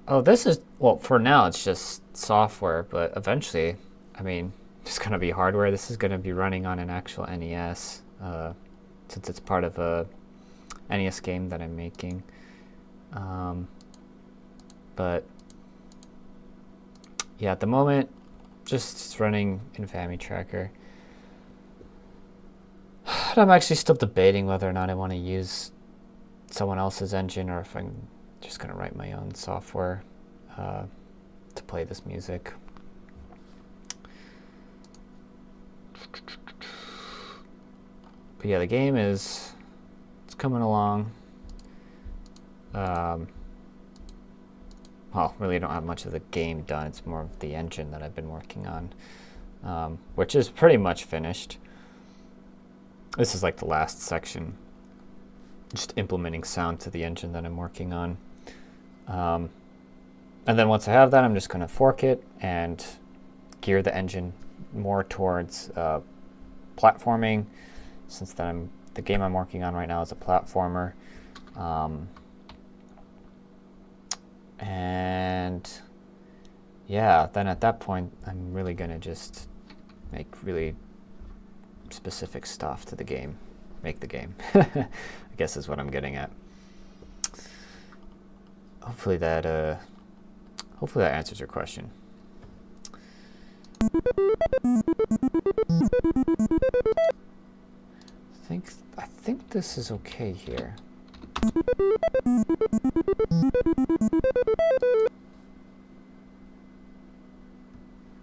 Oh, this is, well, for now it's just software, but eventually, I mean, it's going to be hardware. This is going to be running on an actual NES, since it's part of a NES game that I'm making. But yeah, at the moment, just running in FamiTracker. I'm actually still debating whether or not I want to use someone else's engine, or if I'm just going to write my own software to play this music. But yeah, the game it's coming along. Well, really, I don't have much of the game done. It's more of the engine that I've been working on, which is pretty much finished. This is like the last section, just implementing sound to the engine that I'm working on. And then once I have that, I'm just going to fork it and gear the engine more towards platforming, since the game I'm working on right now is a platformer. And yeah, then at that point, I'm really going to just make really specific stuff to the game, make the game, I guess is what I'm getting at. Hopefully that answers your question. I think this is okay here.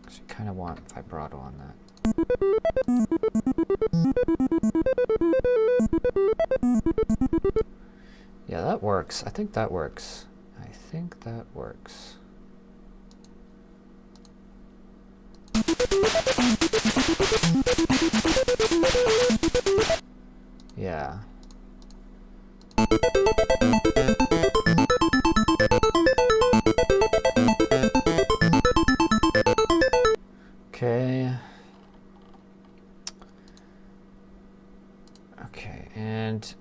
Actually, kind of want vibrato on that. Yeah, that works. I think that works. Yeah. Okay. Okay, and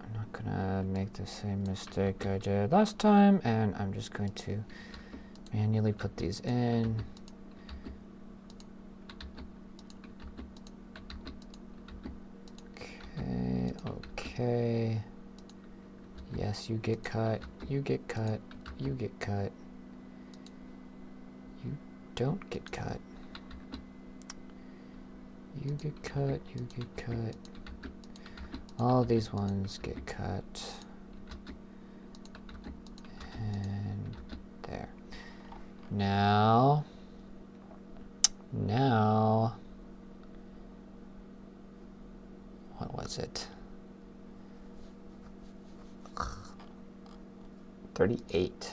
I'm not gonna make the same mistake I did last time, and I'm just going to manually put these in. Okay. Yes, you get cut, you get cut, you get cut. You don't get cut. You get cut, you get cut. All these ones get cut. And there. Now, what was it? 38.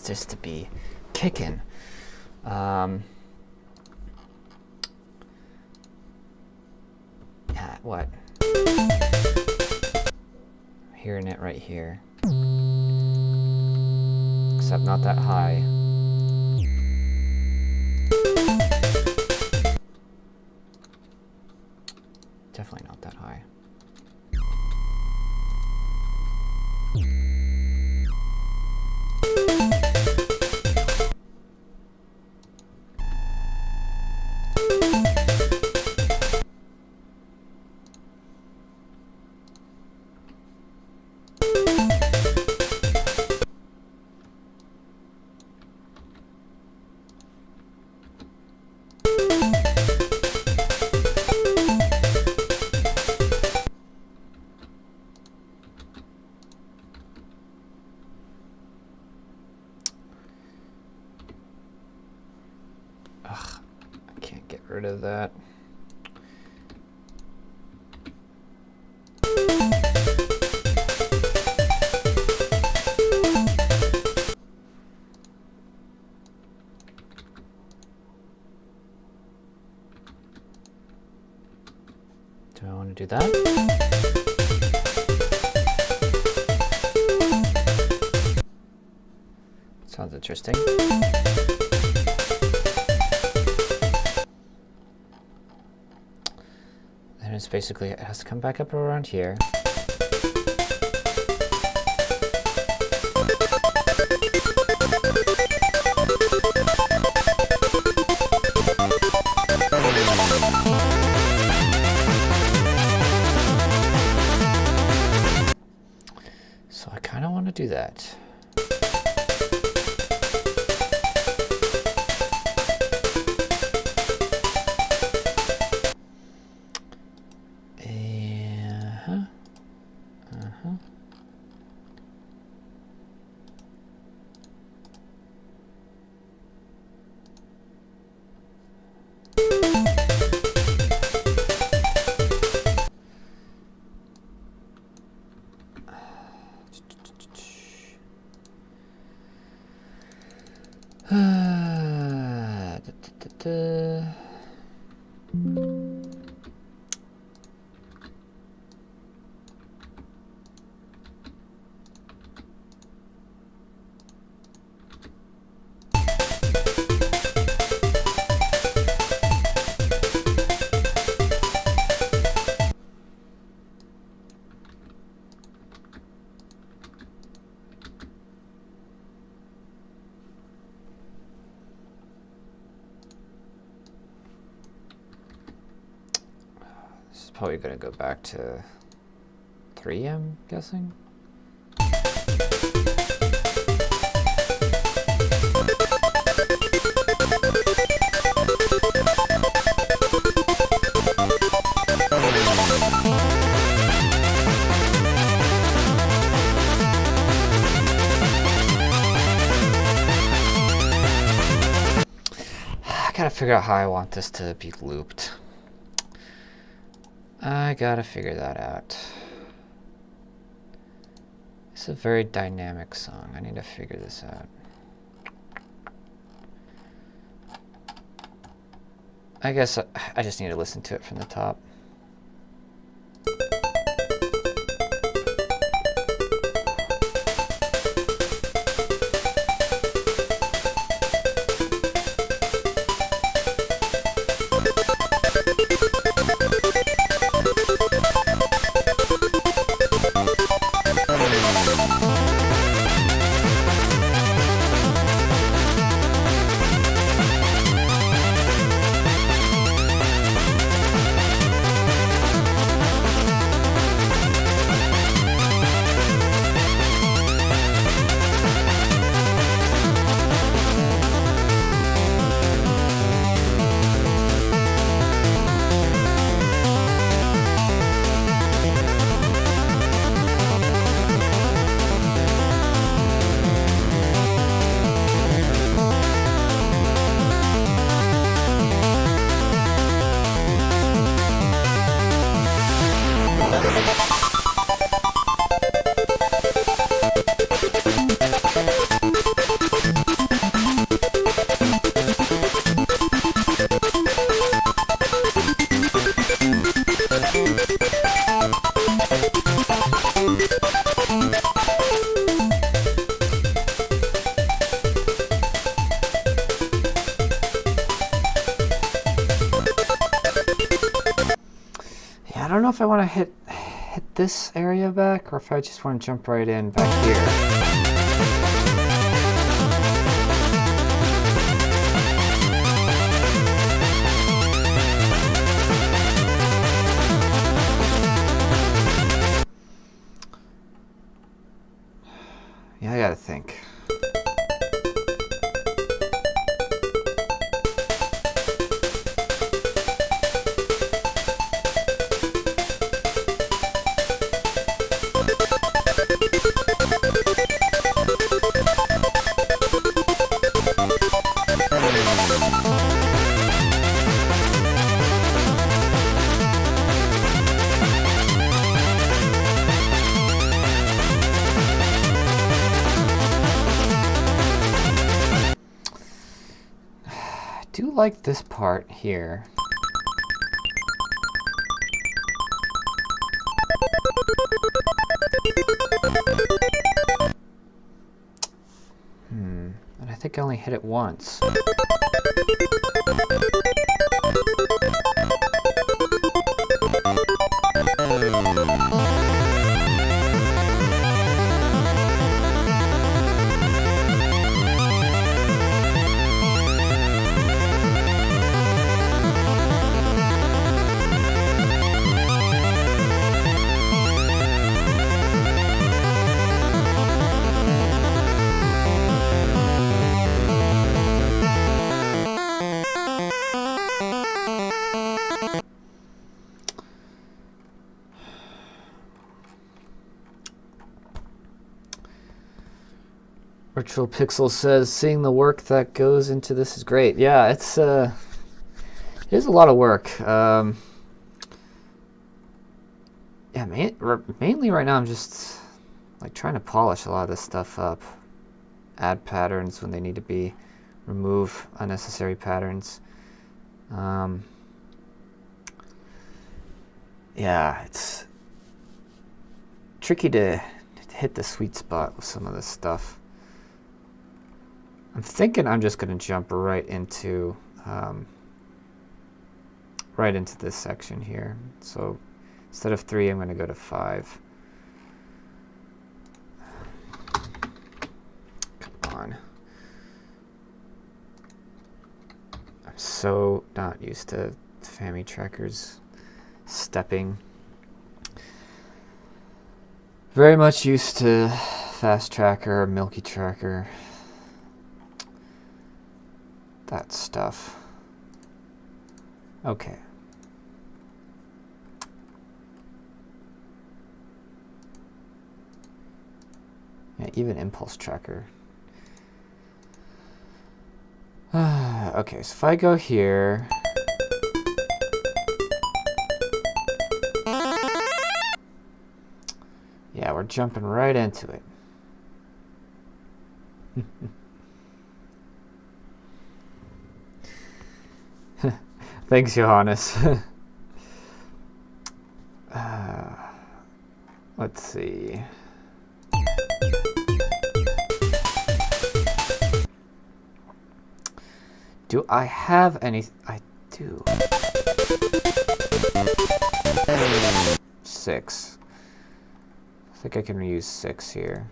this just to be kicking. Yeah, what? I'm hearing it right here. Except not that high. Definitely not that high. Ugh, I can't get rid of that. Do I want to do that? Sounds interesting. And it's basically, it has to come back up around here. So I kind of want to do that. Probably gonna go back to 3, I'm guessing. I gotta figure out how I want this to be looped. I gotta figure that out. It's a very dynamic song. I need to figure this out. I guess I just need to listen to it from the top. don't know if I want to hit this area back or if I just want to jump right in back here. Yeah, I gotta think. I do like this part here. And I think I only hit it once. Virtual Pixel says, seeing the work that goes into this is great. Yeah, it is a lot of work. Yeah, mainly right now I'm just like trying to polish a lot of this stuff up. Add patterns when they need to be. Remove unnecessary patterns. Yeah, it's tricky to hit the sweet spot with some of this stuff. I'm thinking I'm just going to jump right into this section here. So instead of 3, I'm going to go to 5. Come on. I'm so not used to Family Trackers stepping. Very much used to Fast Tracker, Milky Tracker. That stuff. Okay. Yeah, even Impulse Tracker. Okay, so if I go here. Yeah, we're jumping right into it. Thanks, Johannes. Let's see. Do I have any? I do. 6. I think I can reuse 6 here.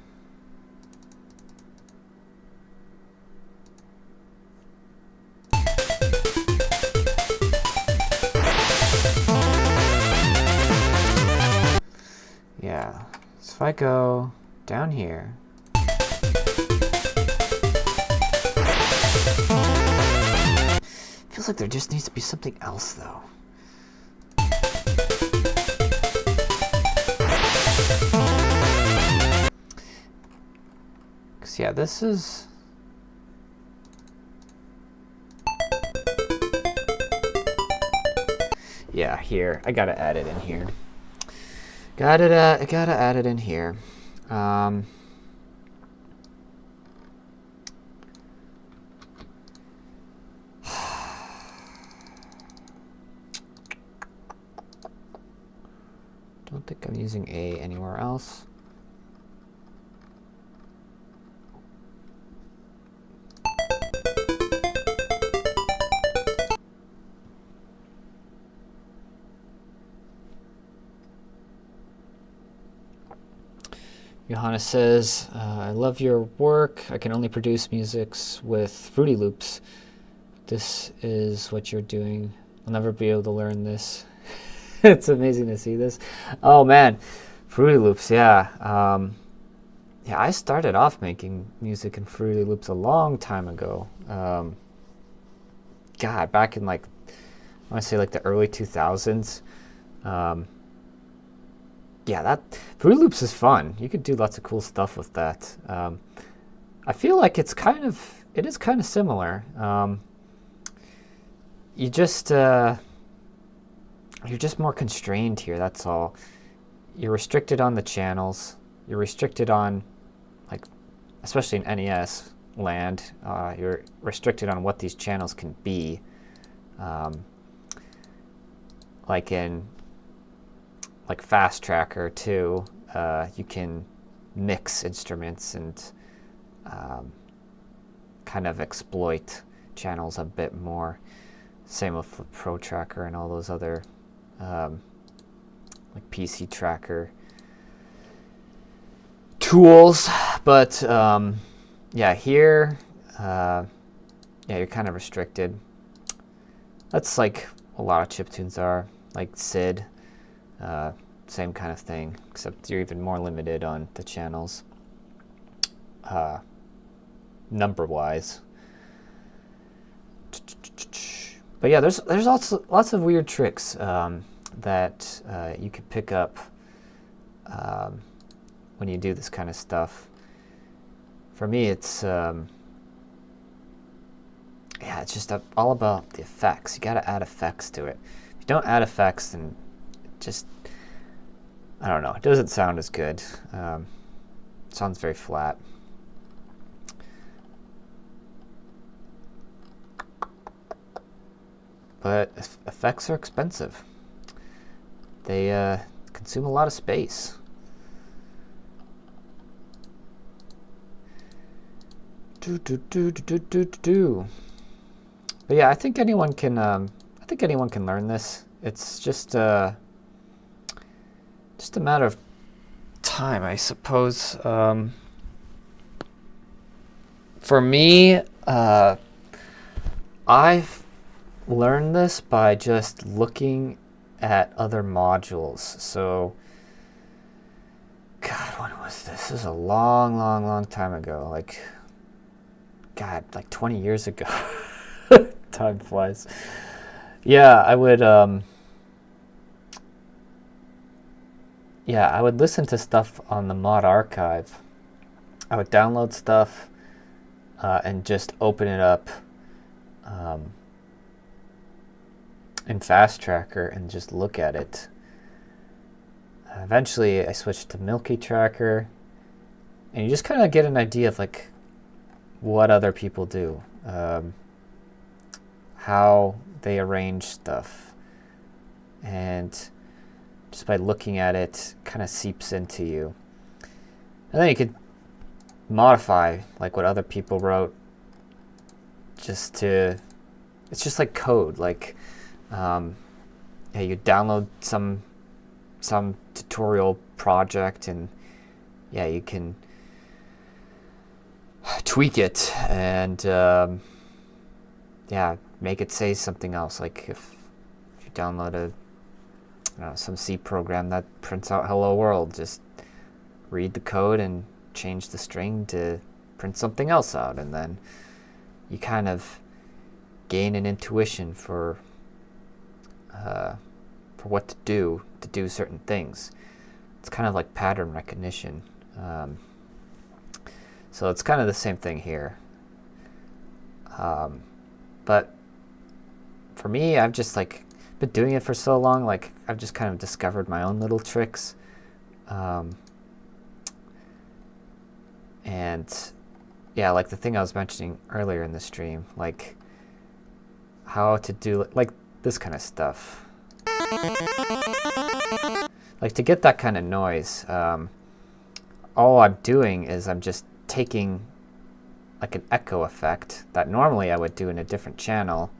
Yeah, so if I go down here, feels like there just needs to be something else though. Cause yeah, this is here. I gotta add it in here. Gotta add it in here. Don't think I'm using A anywhere else. Johanna says, I love your work. I can only produce musics with Fruity Loops. This is what you're doing. I'll never be able to learn this. It's amazing to see this. Oh man, Fruity Loops, yeah. Yeah, I started off making music in Fruity Loops a long time ago. God, back in like, I want to say like the early 2000s. Yeah, that Fruity Loops is fun. You could do lots of cool stuff with that. I feel like it is kind of similar. You just you're just more constrained here. That's all. You're restricted on the channels. You're restricted on, like, especially in NES land. You're restricted on what these channels can be. Like in Fast Tracker too, you can mix instruments and kind of exploit channels a bit more. Same with the Pro Tracker and all those other like PC Tracker tools. But yeah, here, yeah, you're kind of restricted. That's like a lot of chiptunes are, like SID. Same kind of thing, except you're even more limited on the channels, number-wise. But yeah, there's also lots of weird tricks that you could pick up when you do this kind of stuff. For me, it's yeah, it's just all about the effects. You got to add effects to it. If you don't add effects, then just, I don't know, it doesn't sound as good. It sounds very flat. But effects are expensive. They consume a lot of space. But yeah, I think anyone can learn this. It's just a matter of time, I suppose. For me, I've learned this by just looking at other modules. So, God, when was this? This is a long time ago. Like, God, like 20 years ago. Time flies. Yeah, I would listen to stuff on the Mod Archive. I would download stuff and just open it up in Fast Tracker and just look at it. Eventually, I switched to Milky Tracker, and you just kind of get an idea of like what other people do, how they arrange stuff, and just by looking at it, kind of seeps into you. And then you could modify like what other people wrote. It's just like code. Like, yeah, you download some tutorial project, and yeah, you can tweak it and yeah, make it say something else. Like if you download some C program that prints out "Hello World," just read the code and change the string to print something else out, and then you kind of gain an intuition for what to do certain things. It's kind of like pattern recognition. So it's kind of the same thing here. But for me, I've just like been doing it for so long, like I've just kind of discovered my own little tricks. And yeah, like the thing I was mentioning earlier in the stream, like how to do like this kind of stuff. Like to get that kind of noise, all I'm doing is I'm just taking like an echo effect that normally I would do in a different channel,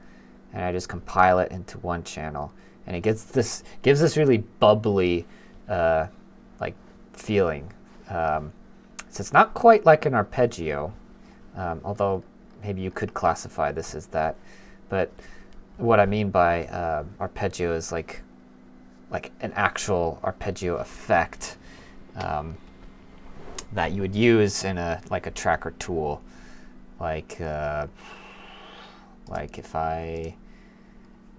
and I just compile it into one channel, and it gives this really bubbly like feeling. So it's not quite like an arpeggio, although maybe you could classify this as that. But what I mean by arpeggio is like an actual arpeggio effect that you would use in a tracker tool, like if I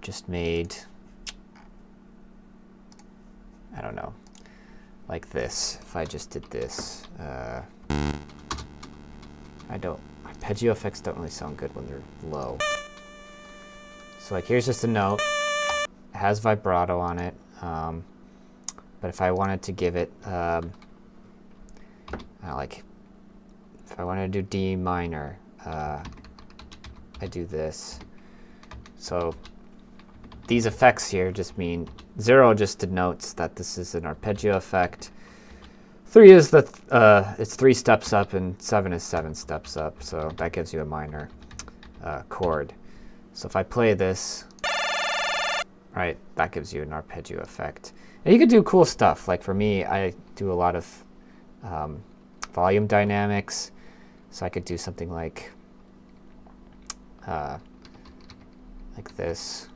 just made, I don't know, like this. If I just did this, arpeggio effects don't really sound good when they're low. So like here's just a note, it has vibrato on it, but if I wanted to give it, if I wanted to do D minor, I do this. So these effects here just mean 0 just denotes that this is an arpeggio effect. 3 is that it's 3 steps up, and 7 is 7 steps up. So that gives you a minor chord. So if I play this, right, that gives you an arpeggio effect. And you can do cool stuff. Like for me, I do a lot of volume dynamics. So I could do something like this.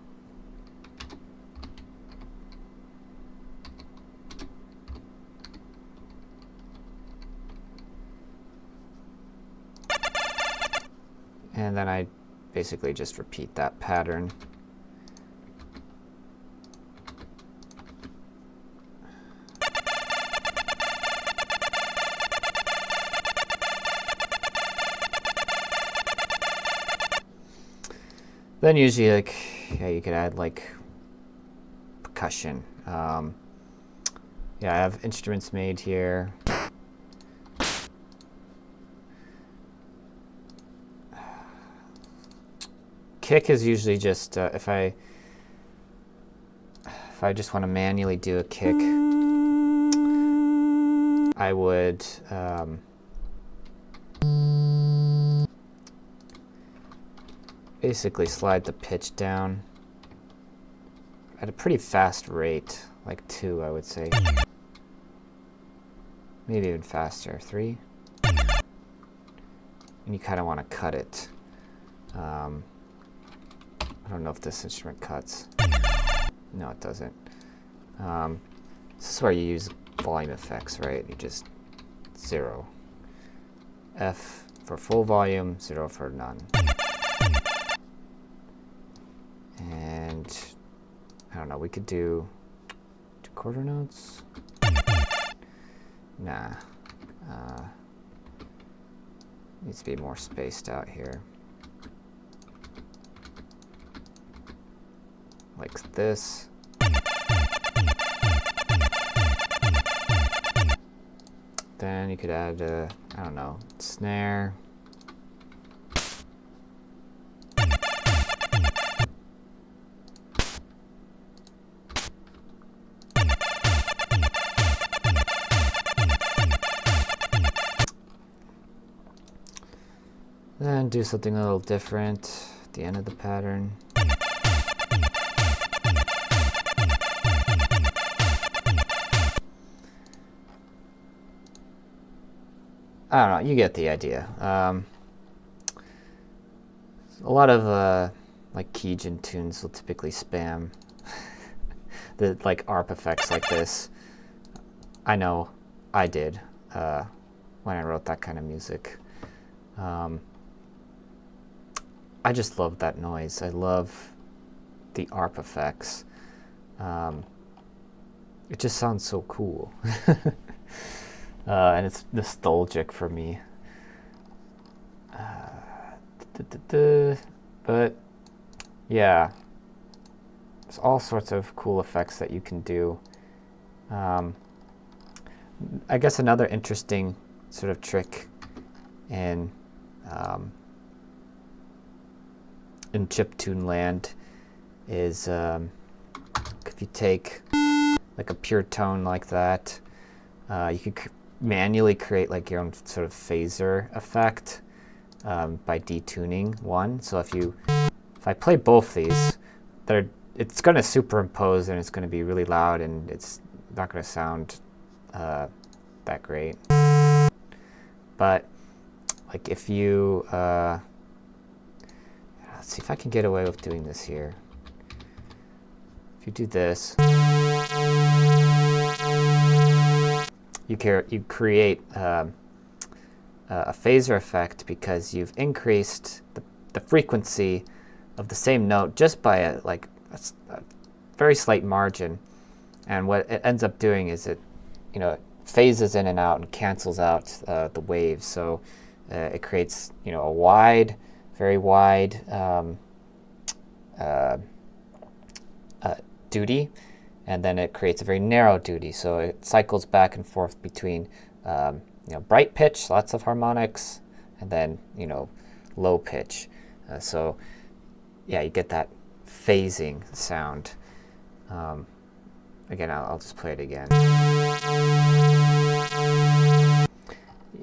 And then I basically just repeat that pattern. Then usually, like, yeah, you could add like percussion. Yeah, I have instruments made here. Kick is usually just if I just want to manually do a kick, I would basically slide the pitch down at a pretty fast rate, like 2, I would say. Maybe even faster, 3. And you kind of want to cut it. I don't know if this instrument cuts. No, it doesn't. This is where you use volume effects, right? You just 0. F for full volume, 0 for none. And I don't know, we could do 2 quarter notes. Nah. Needs to be more spaced out here. Like this. Then you could add a, I don't know, snare. Then do something a little different at the end of the pattern. I don't know, you get the idea. A lot of like Keygen tunes will typically spam the like ARP effects like this. I know I did when I wrote that kind of music. I just love that noise. I love the ARP effects. It just sounds so cool. And it's nostalgic for me. But yeah, there's all sorts of cool effects that you can do. I guess another interesting sort of trick in chiptune land is if you take like a pure tone like that, you could manually create like your own sort of phaser effect by detuning one. So if I play both these, it's going to superimpose and it's going to be really loud and it's not going to sound that great. But like if you, let's see if I can get away with doing this here. If you do this, you create a phaser effect because you've increased the frequency of the same note just by a very slight margin. And what it ends up doing is it phases in and out and cancels out the waves. So it creates a wide, very wide duty, and then it creates a very narrow duty. So it cycles back and forth between bright pitch, lots of harmonics, and then low pitch. So yeah, you get that phasing sound. Again, I'll just play it again.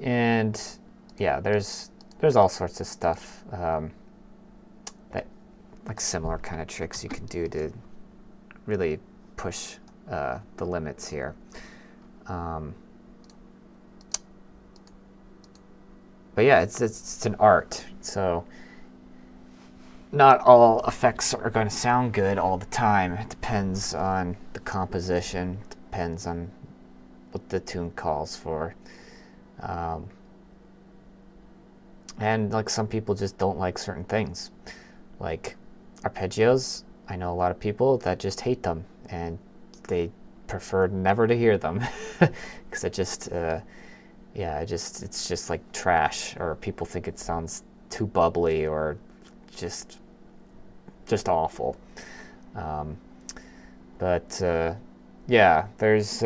And yeah, there's all sorts of stuff that like similar kind of tricks you can do to really push the limits here. But yeah, it's an art. So not all effects are going to sound good all the time. It depends on the composition. It depends on what the tune calls for. And like some people just don't like certain things. Like arpeggios, I know a lot of people that just hate them and they prefer never to hear them because it just it's just like trash, or people think it sounds too bubbly or just awful. But yeah, there's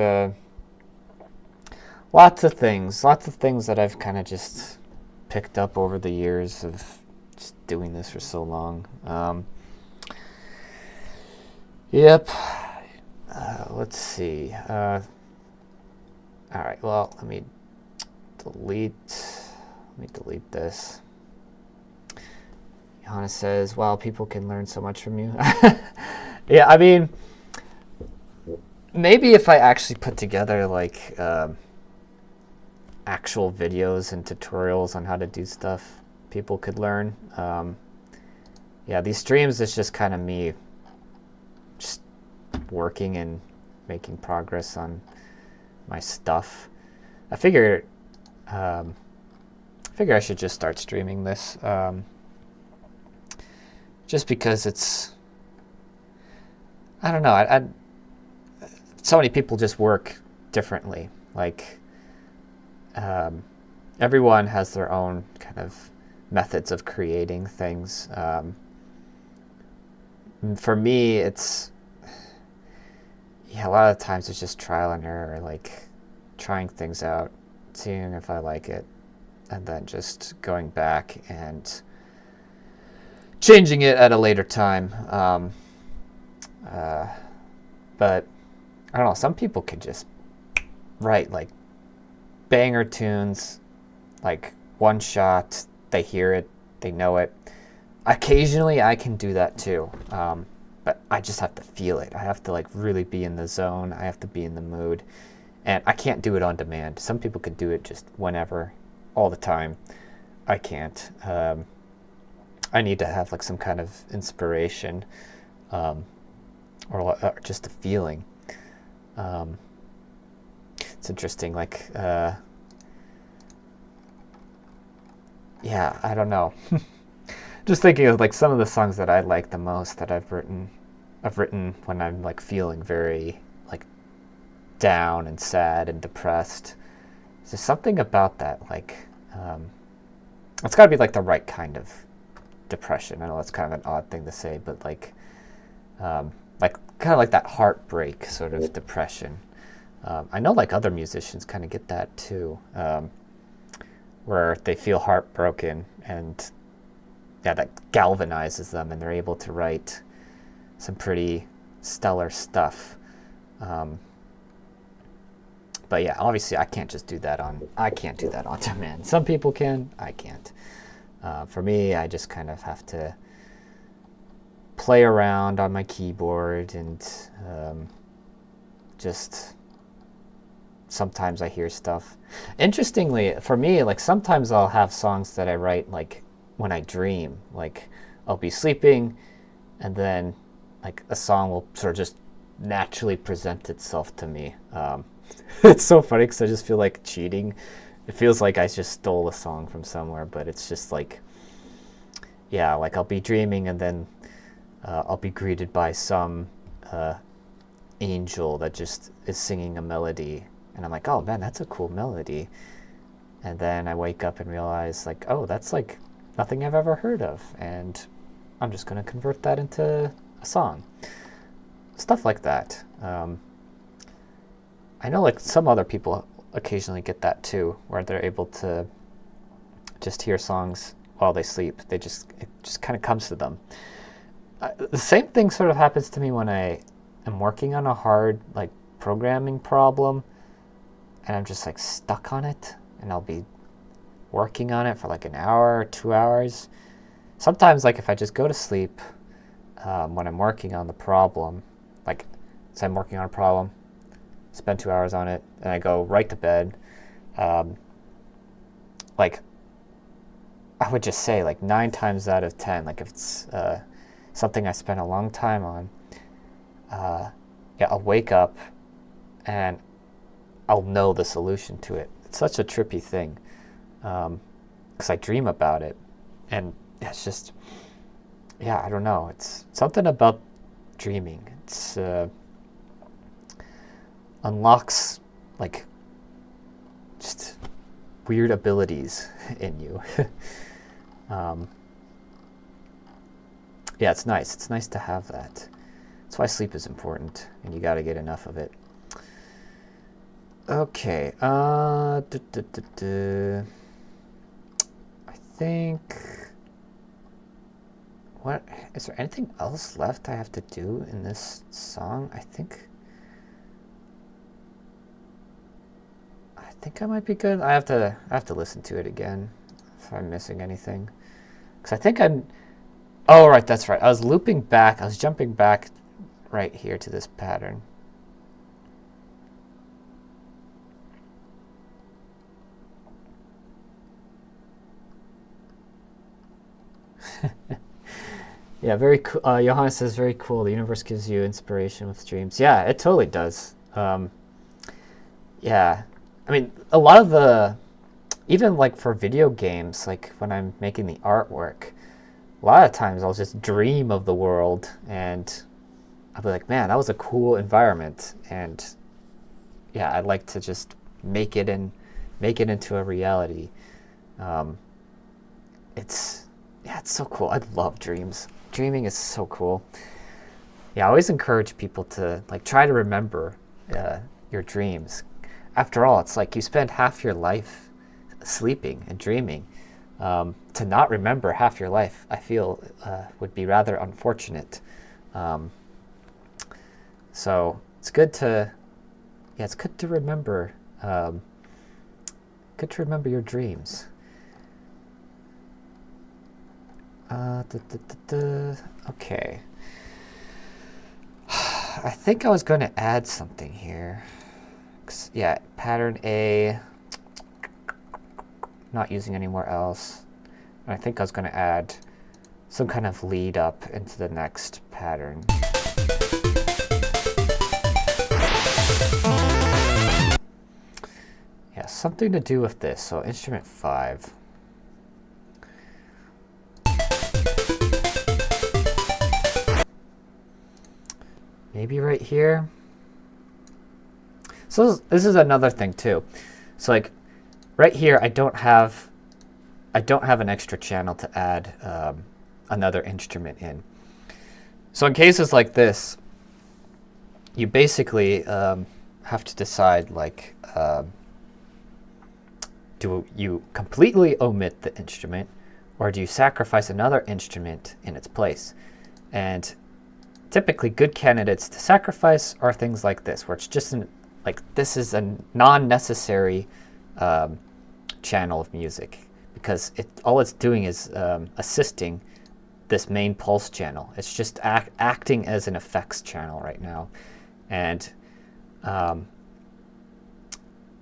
lots of things that I've kind of just picked up over the years of just doing this for so long. Yep. Let's see. All right. Well, let me delete this. Johannes says, "Wow, people can learn so much from you." Yeah, I mean, maybe if I actually put together like actual videos and tutorials on how to do stuff, people could learn. Yeah, these streams is just kind of me just working and making progress on my stuff. I figure I should just start streaming this, just because it's, I don't know, so many people just work differently. Like everyone has their own kind of methods of creating things. For me, it's, yeah, a lot of times it's just trial and error, like trying things out, seeing if I like it, and then just going back and changing it at a later time. But I don't know, some people can just write like banger tunes, like one shot, they hear it, they know it. Occasionally I can do that too, but I just have to feel it. I have to like really be in the zone. I have to be in the mood, and I can't do it on demand. Some people could do it just whenever, all the time. I can't. I need to have like some kind of inspiration, or just a feeling. It's interesting, like, yeah, I don't know. Just thinking of like some of the songs that I like the most that I've written when I'm like feeling very like down and sad and depressed. There's something about that, like, it's got to be like the right kind of depression. I know that's kind of an odd thing to say, but like kind of like that heartbreak sort of depression. I know like other musicians kind of get that too, where they feel heartbroken, and yeah, that galvanizes them and they're able to write some pretty stellar stuff. But yeah, obviously I can't do that on demand. Some people can, I can't. For me, I just kind of have to play around on my keyboard and just sometimes I hear stuff. Interestingly, for me, like sometimes I'll have songs that I write like when I dream. Like I'll be sleeping, and then like a song will sort of just naturally present itself to me. It's so funny because I just feel like cheating. It feels like I just stole a song from somewhere, but it's just like, yeah, like I'll be dreaming and then I'll be greeted by some angel that just is singing a melody, and I'm like, oh man, that's a cool melody. And then I wake up and realize like, oh, that's like nothing I've ever heard of, and I'm just going to convert that into a song. Stuff like that. I know like some other people occasionally get that too, where they're able to just hear songs while they sleep. It just kind of comes to them. The same thing sort of happens to me when I am working on a hard like programming problem, and I'm just like stuck on it, and I'll be working on it for like an hour or 2 hours. Sometimes like if I just go to sleep when I'm working on the problem, like so I'm working on a problem, spend 2 hours on it, and I go right to bed. Like I would just say like 9 times out of 10, like if it's something I spent a long time on, yeah, I'll wake up and I'll know the solution to it. It's such a trippy thing because I dream about it, and it's just, yeah, I don't know. It's something about dreaming. It's unlocks like just weird abilities in you. Yeah, it's nice. It's nice to have that. That's why sleep is important, and you got to get enough of it. Okay. I think. What is there anything else left I have to do in this song? I think I might be good. I have to listen to it again if I'm missing anything, because I think I'm. Oh right, that's right. I was looping back. I was jumping back right here to this pattern. Yeah, very cool. Johannes says, very cool. The universe gives you inspiration with dreams. Yeah, it totally does. Yeah, I mean, a lot of the, even like for video games, like when I'm making the artwork, a lot of times I'll just dream of the world, and I'll be like, man, that was a cool environment, and yeah, I'd like to just make it into a reality. It's so cool. I love dreams. Dreaming is so cool. Yeah, I always encourage people to like try to remember your dreams. After all, it's like you spend half your life sleeping and dreaming. To not remember half your life, I feel, would be rather unfortunate. So it's good to remember. Good to remember your dreams. Okay. I think I was going to add something here. Yeah, pattern A. Not using anywhere else. And I think I was going to add some kind of lead up into the next pattern. Yeah, something to do with this. So instrument 5. Maybe right here. So this is another thing too. So like right here, I don't have an extra channel to add another instrument in. So in cases like this, you basically have to decide like, do you completely omit the instrument, or do you sacrifice another instrument in its place? And typically good candidates to sacrifice are things like this, where it's just like this is a non-necessary channel of music, because all it's doing is assisting this main pulse channel. It's just acting as an effects channel right now. And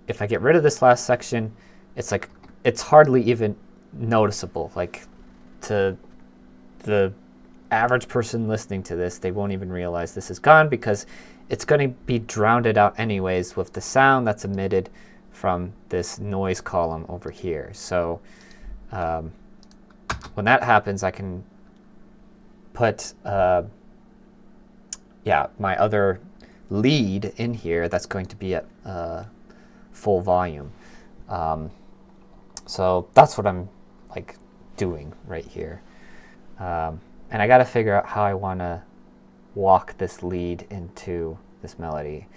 if I get rid of this last section, it's like it's hardly even noticeable. Like to the average person listening to this, they won't even realize this is gone because it's going to be drowned out anyways with the sound that's emitted from this noise column over here. So when that happens, I can put my other lead in here that's going to be at full volume. So that's what I'm like doing right here. And I got to figure out how I want to walk this lead into this melody.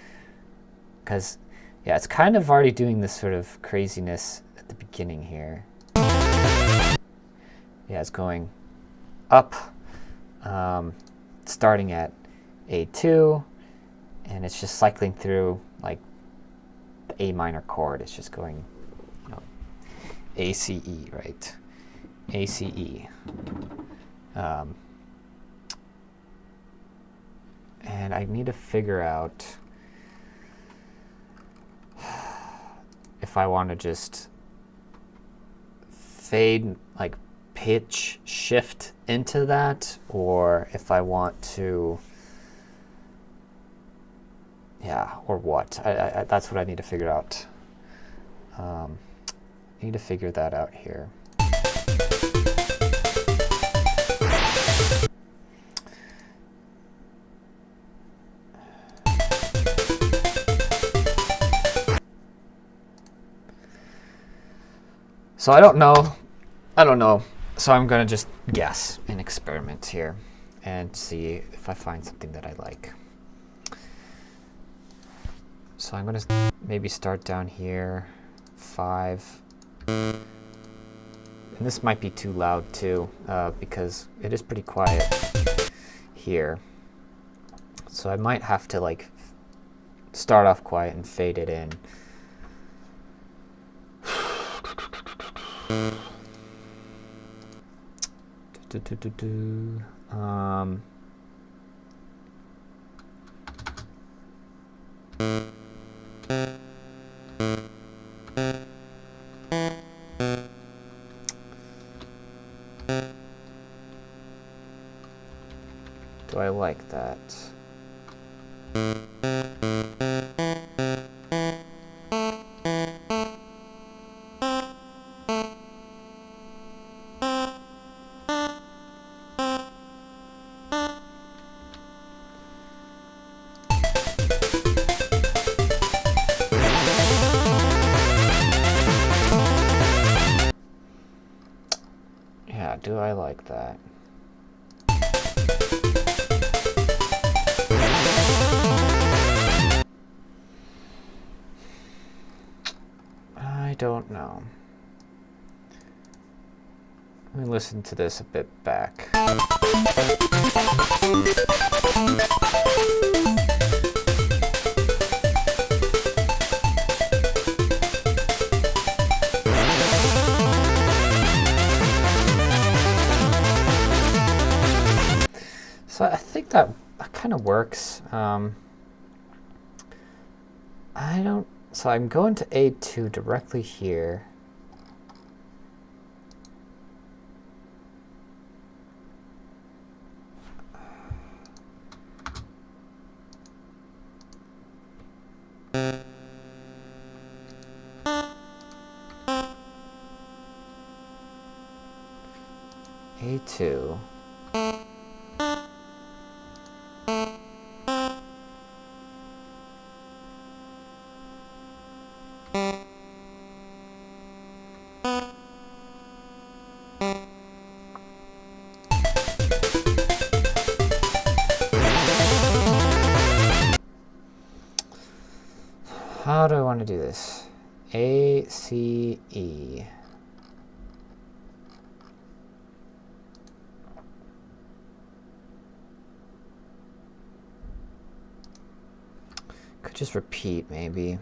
Because, yeah, it's kind of already doing this sort of craziness at the beginning here. Yeah, it's going up, starting at A2, and it's just cycling through like the A minor chord. It's just going, you know, A, C, E, right? A, C, E. And I need to figure out if I want to just fade, like pitch shift into that, or if I want to, or what. That's what I need to figure out. I need to figure that out here. So I don't know. So I'm going to just guess and experiment here and see if I find something that I like. So I'm going to maybe start down here, 5. And this might be too loud too, because it is pretty quiet here. So I might have to like start off quiet and fade it in. Do I like that? Yeah, do I like that? I don't know. Let me listen to this a bit back. So I think that kind of works. So I'm going to A2 directly here. A2. How do I want to do this? A, C, E. Could just repeat, maybe.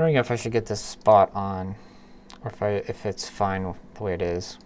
wondering if I should get this spot on, or if it's fine the way it is.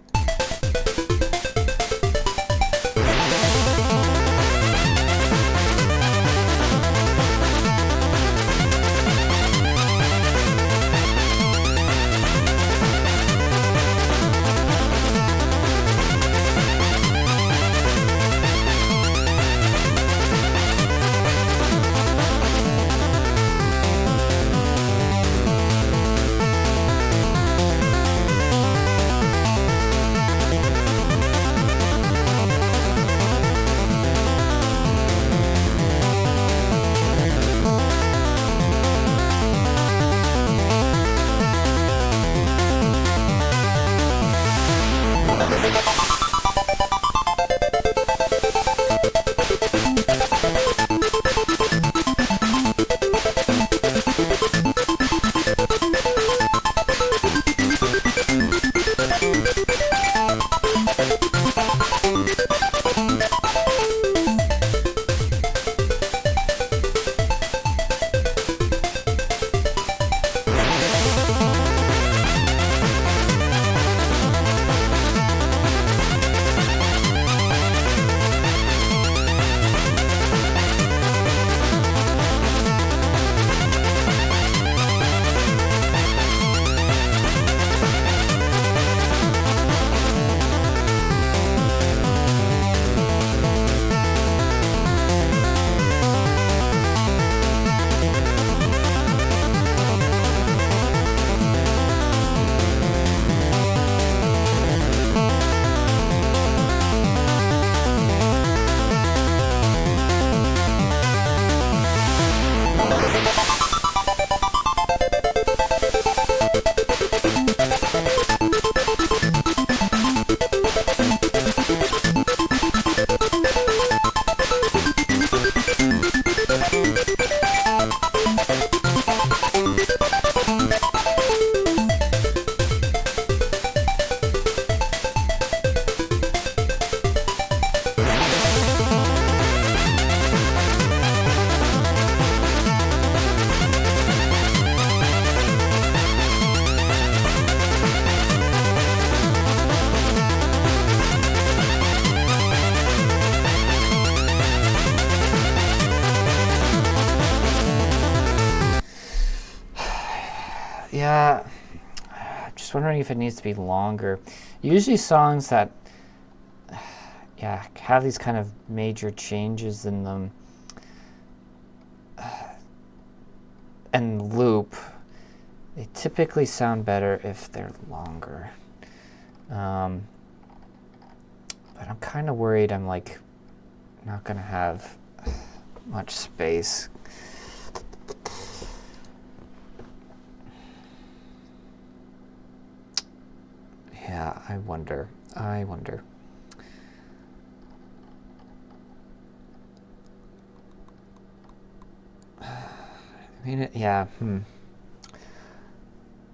Yeah, just wondering if it needs to be longer. Usually songs that, yeah, have these kind of major changes in them and loop, they typically sound better if they're longer. But I'm kind of worried I'm like not gonna have much space. Yeah, I wonder. I mean, yeah,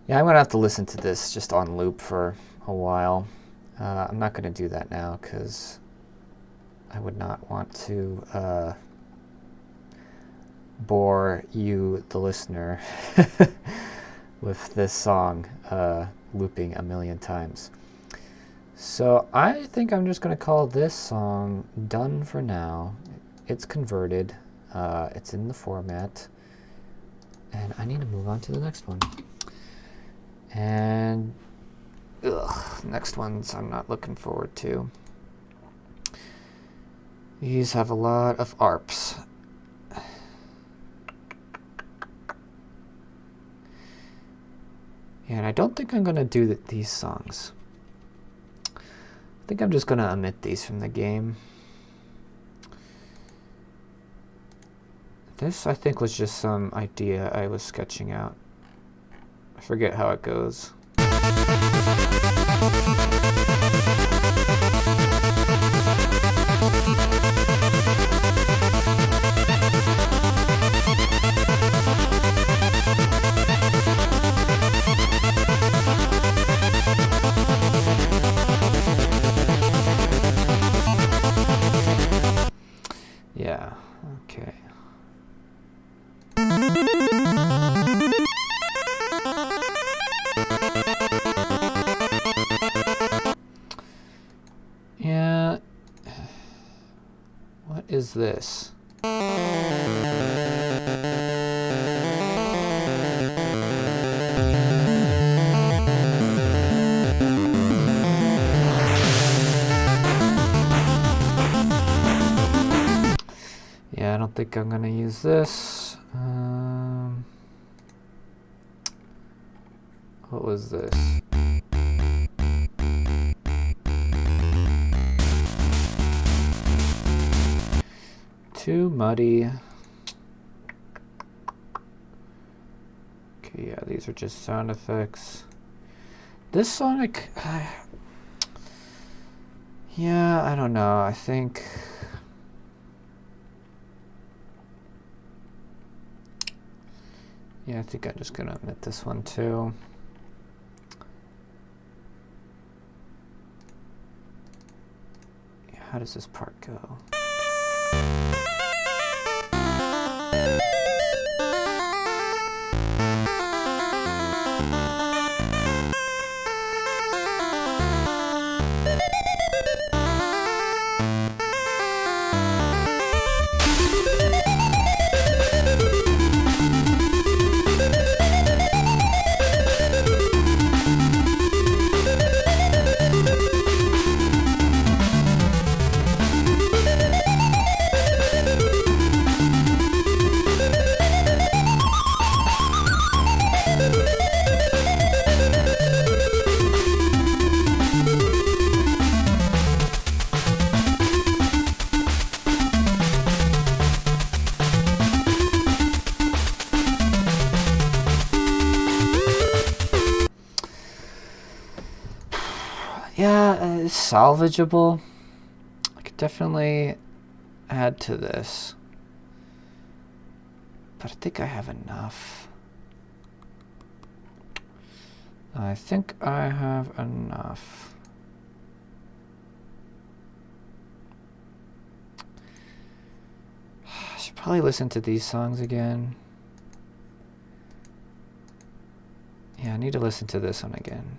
Yeah, I'm gonna have to listen to this just on loop for a while. I'm not gonna do that now because I would not want to bore you, the listener, with this song looping a million times. So I think I'm just going to call this song done for now. It's converted. It's in the format. And I need to move on to the next one. And next ones I'm not looking forward to. These have a lot of ARPs. And I don't think I'm going to do these songs. I think I'm just going to omit these from the game. This, I think, was just some idea I was sketching out. I forget how it goes. Yeah, okay. Yeah. What is this? Yeah, I don't think I'm gonna use this. What was this? Too muddy. Okay, yeah, these are just sound effects. This Sonic, yeah, I don't know. I think I'm just gonna omit this one too. Yeah, how does this part go? Yeah, it's salvageable. I could definitely add to this. But I think I have enough. I think I have enough. I should probably listen to these songs again. Yeah, I need to listen to this one again.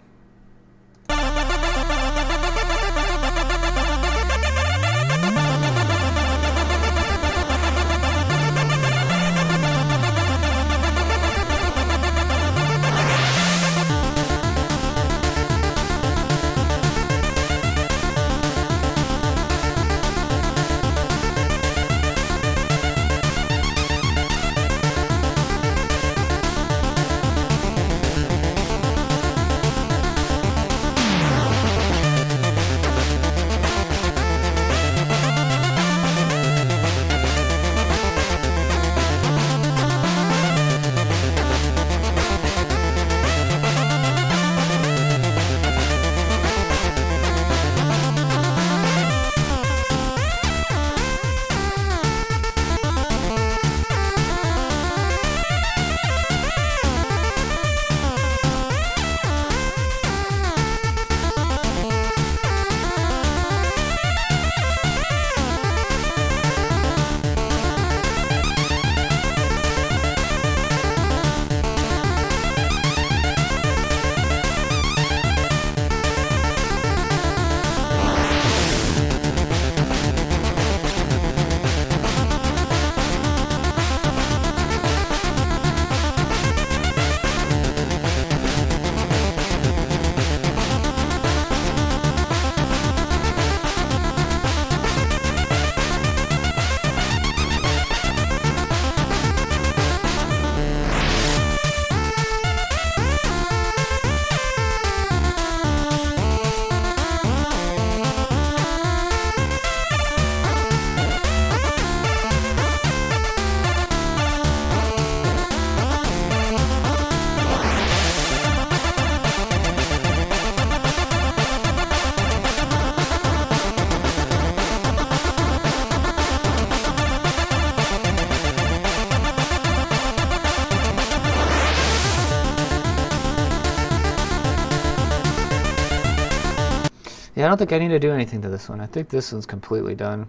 Yeah, I don't think I need to do anything to this one. I think this one's completely done.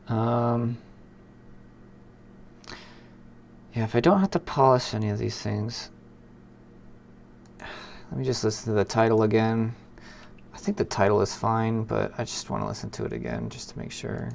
Yeah, if I don't have to polish any of these things, let me just listen to the title again. I think the title is fine, but I just want to listen to it again just to make sure.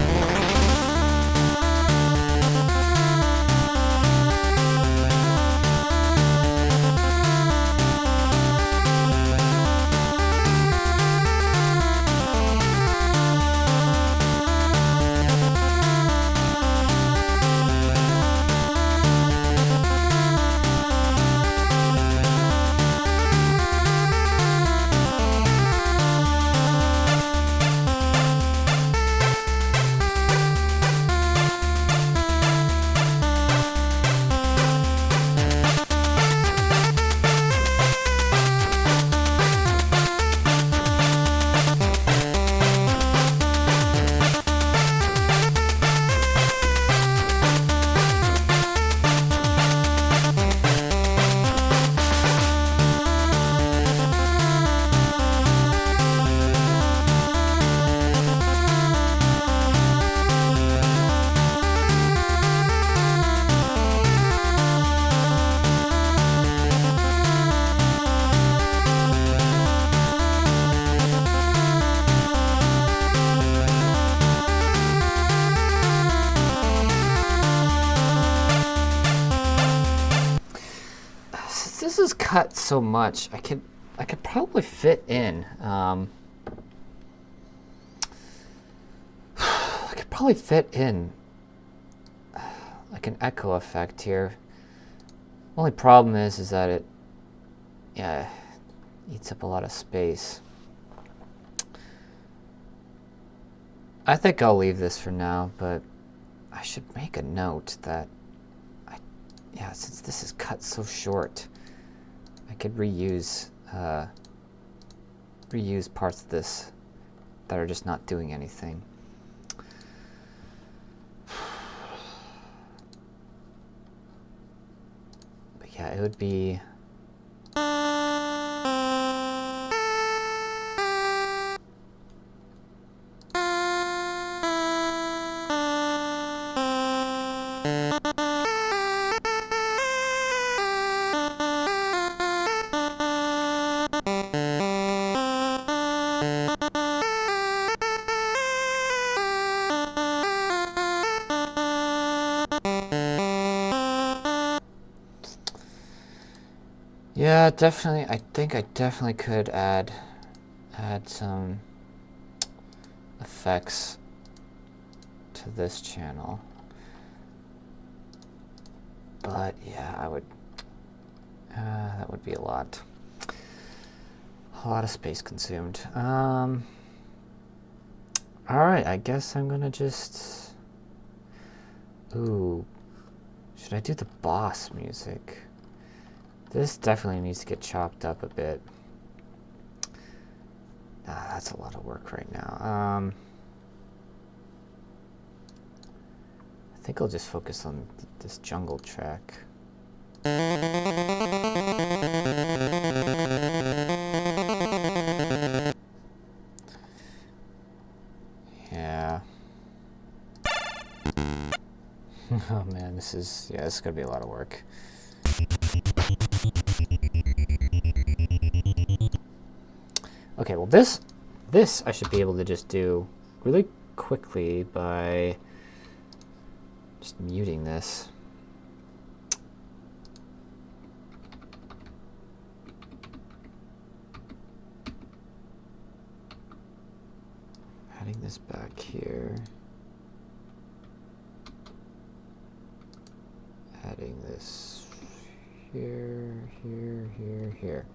This is cut so much. I could probably fit in. I could probably fit in like an echo effect here. Only problem is that it eats up a lot of space. I think I'll leave this for now, but I should make a note that since this is cut so short, I could reuse parts of this that are just not doing anything. But yeah, it would be yeah, definitely. I think I definitely could add some effects to this channel. But yeah, I would. That would be a lot of space consumed. All right, I guess I'm gonna just. Ooh, should I do the boss music? This definitely needs to get chopped up a bit. That's a lot of work right now. I think I'll just focus on this jungle track. Yeah. Oh man, this is gonna be a lot of work. Okay, well this I should be able to just do really quickly by just muting this. Adding this back here. Adding this here, here, here, here.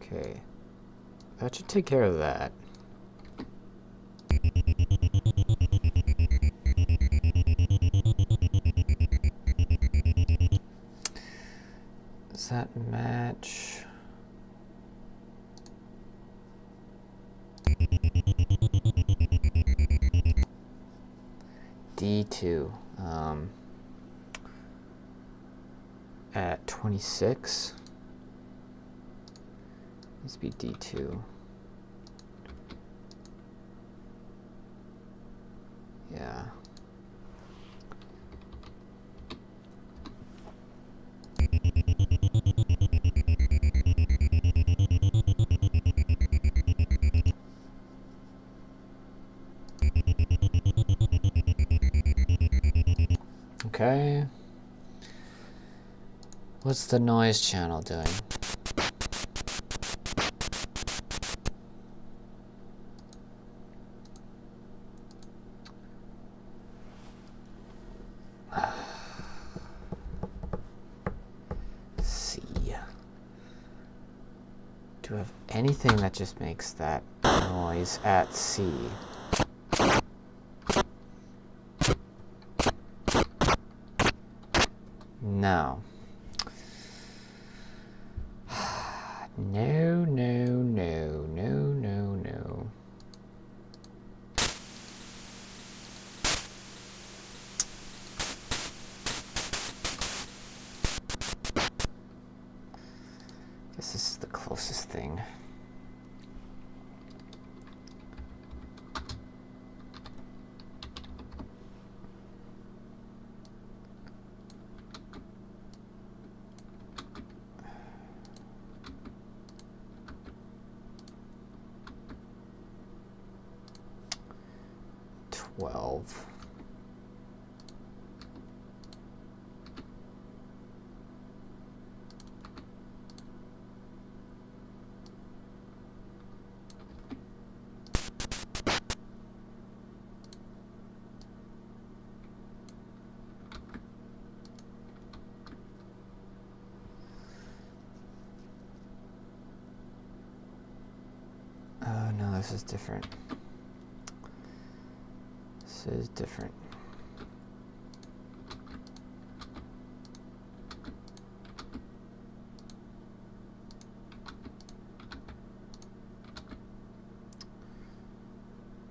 Okay. That should take care of that. Does that match? D2 at 26. Let's be D2. Yeah. Okay. What's the noise channel doing? C. Do I have anything that just makes that noise at C? No. No, no, no, no, no, no. Guess this is the closest thing. Oh no, this is different. This is different.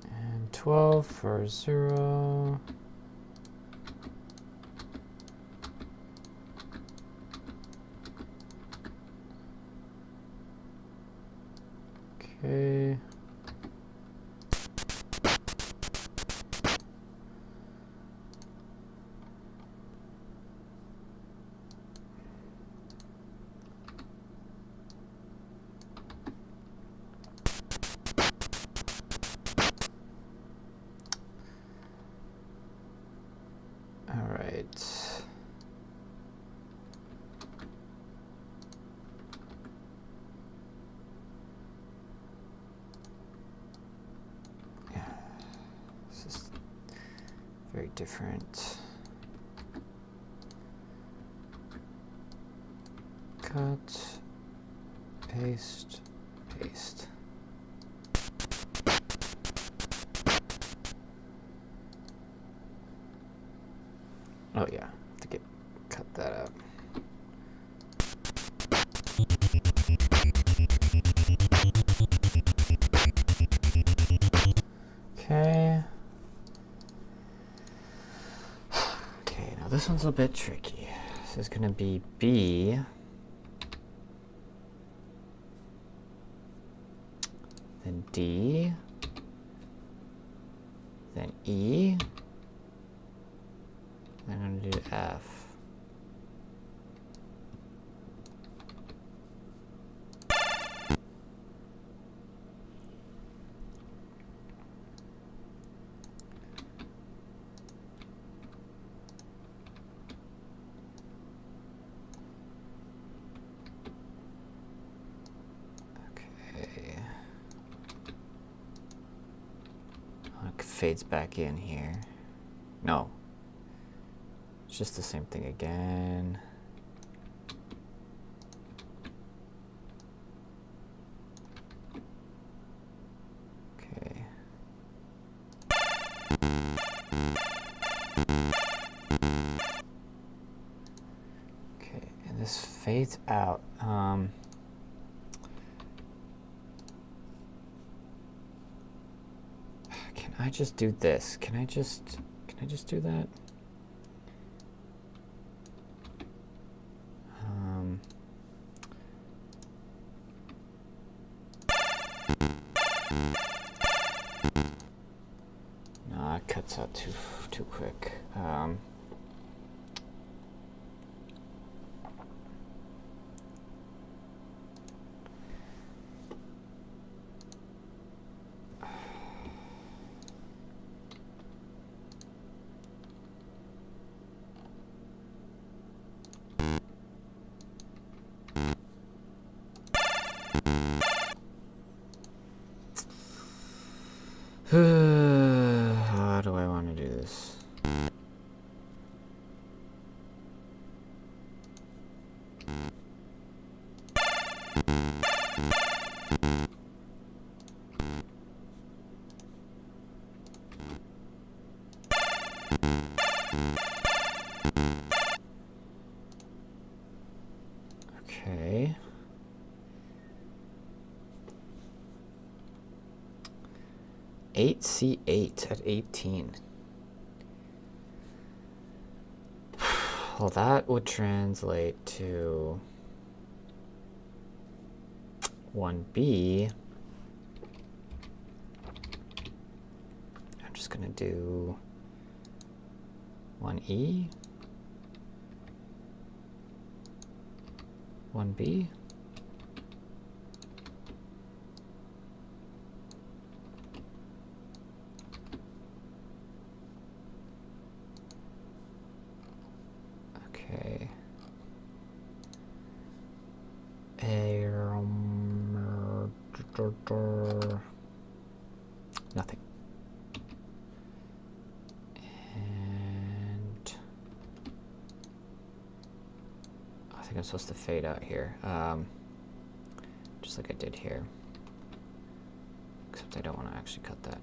And 12 for 0. Okay. All right. Yeah. This is very different. Cut, paste, paste. Oh yeah, have to cut that out. Okay. Okay, now this one's a bit tricky. This is gonna be B. Then D. Then E. I'm going to do F. Okay. It fades back in here. No. It's just the same thing again. Okay. Okay, and this fades out. Can I just do this? Can I just do that? No, it cuts out too quick. How do I want to do this? Okay. C8 at 18. Well, that would translate to 1B. I'm just going to do 1E, 1B. Okay. Nothing. And I think I'm supposed to fade out here, just like I did here. Except I don't want to actually cut that.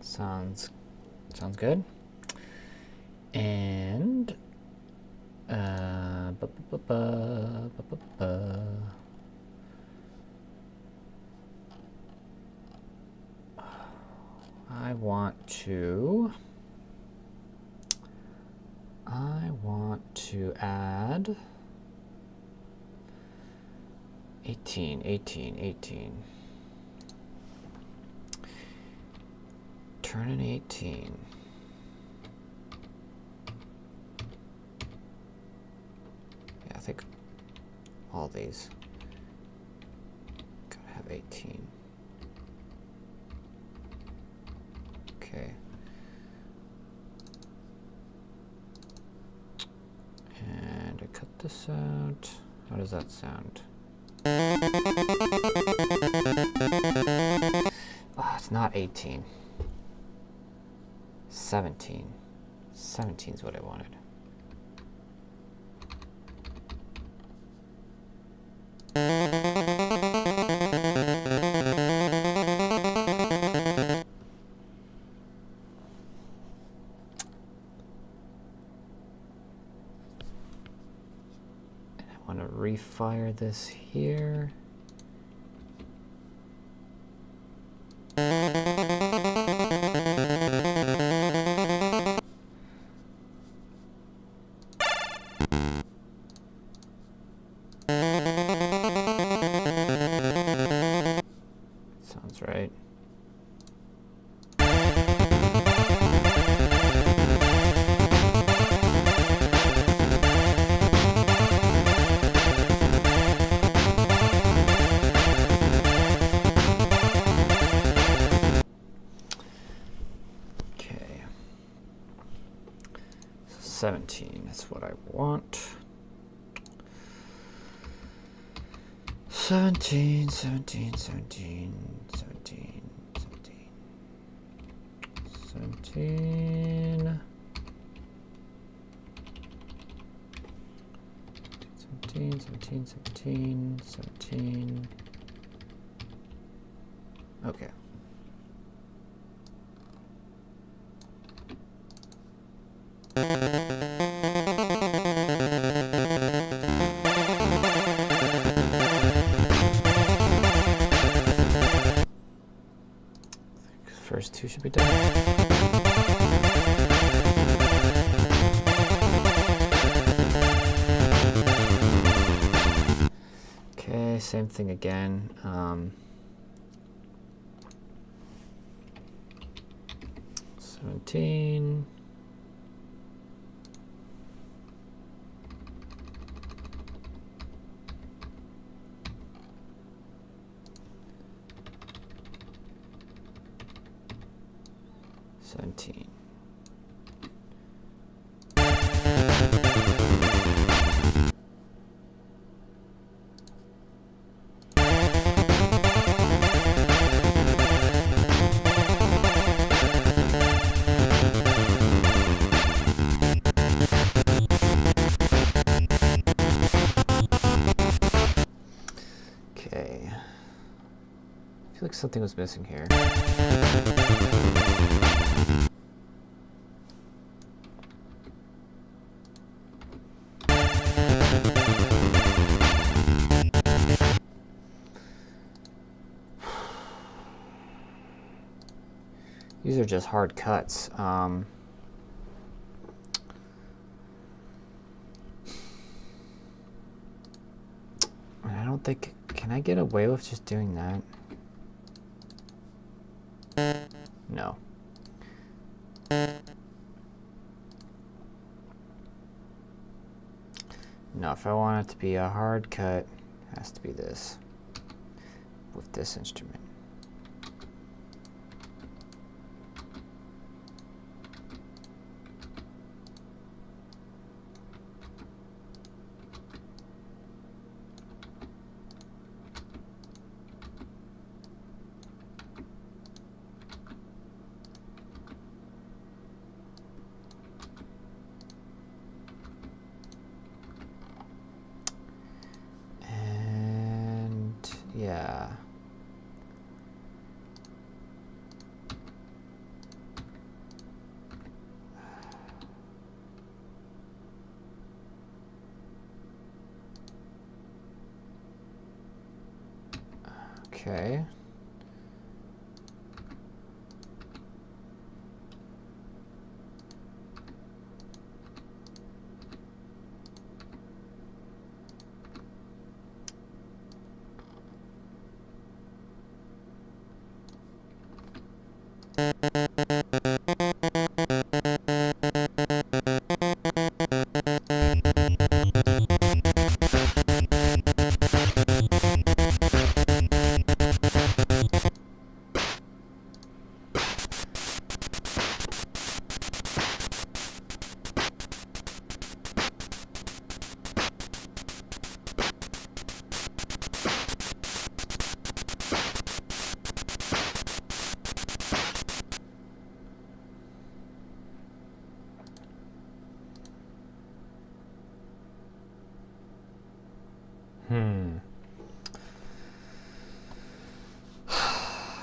Sounds good. And I want to add 18. Turn an 18. Yeah, I think all these gotta have 18. Okay. And I cut this out. How does that sound? Oh, it's not 18. 17. 17 is what I wanted. And I want to refire this here. Sounds right. Okay. So 17, that's what I want. 17. 17. Okay. First two should be done. Okay, same thing again. 17. 17. Okay. I feel like something was missing here. These are just hard cuts. I don't think... Can I get away with just doing that? No. No, if I want it to be a hard cut, it has to be this. With this instrument. Yeah. Okay.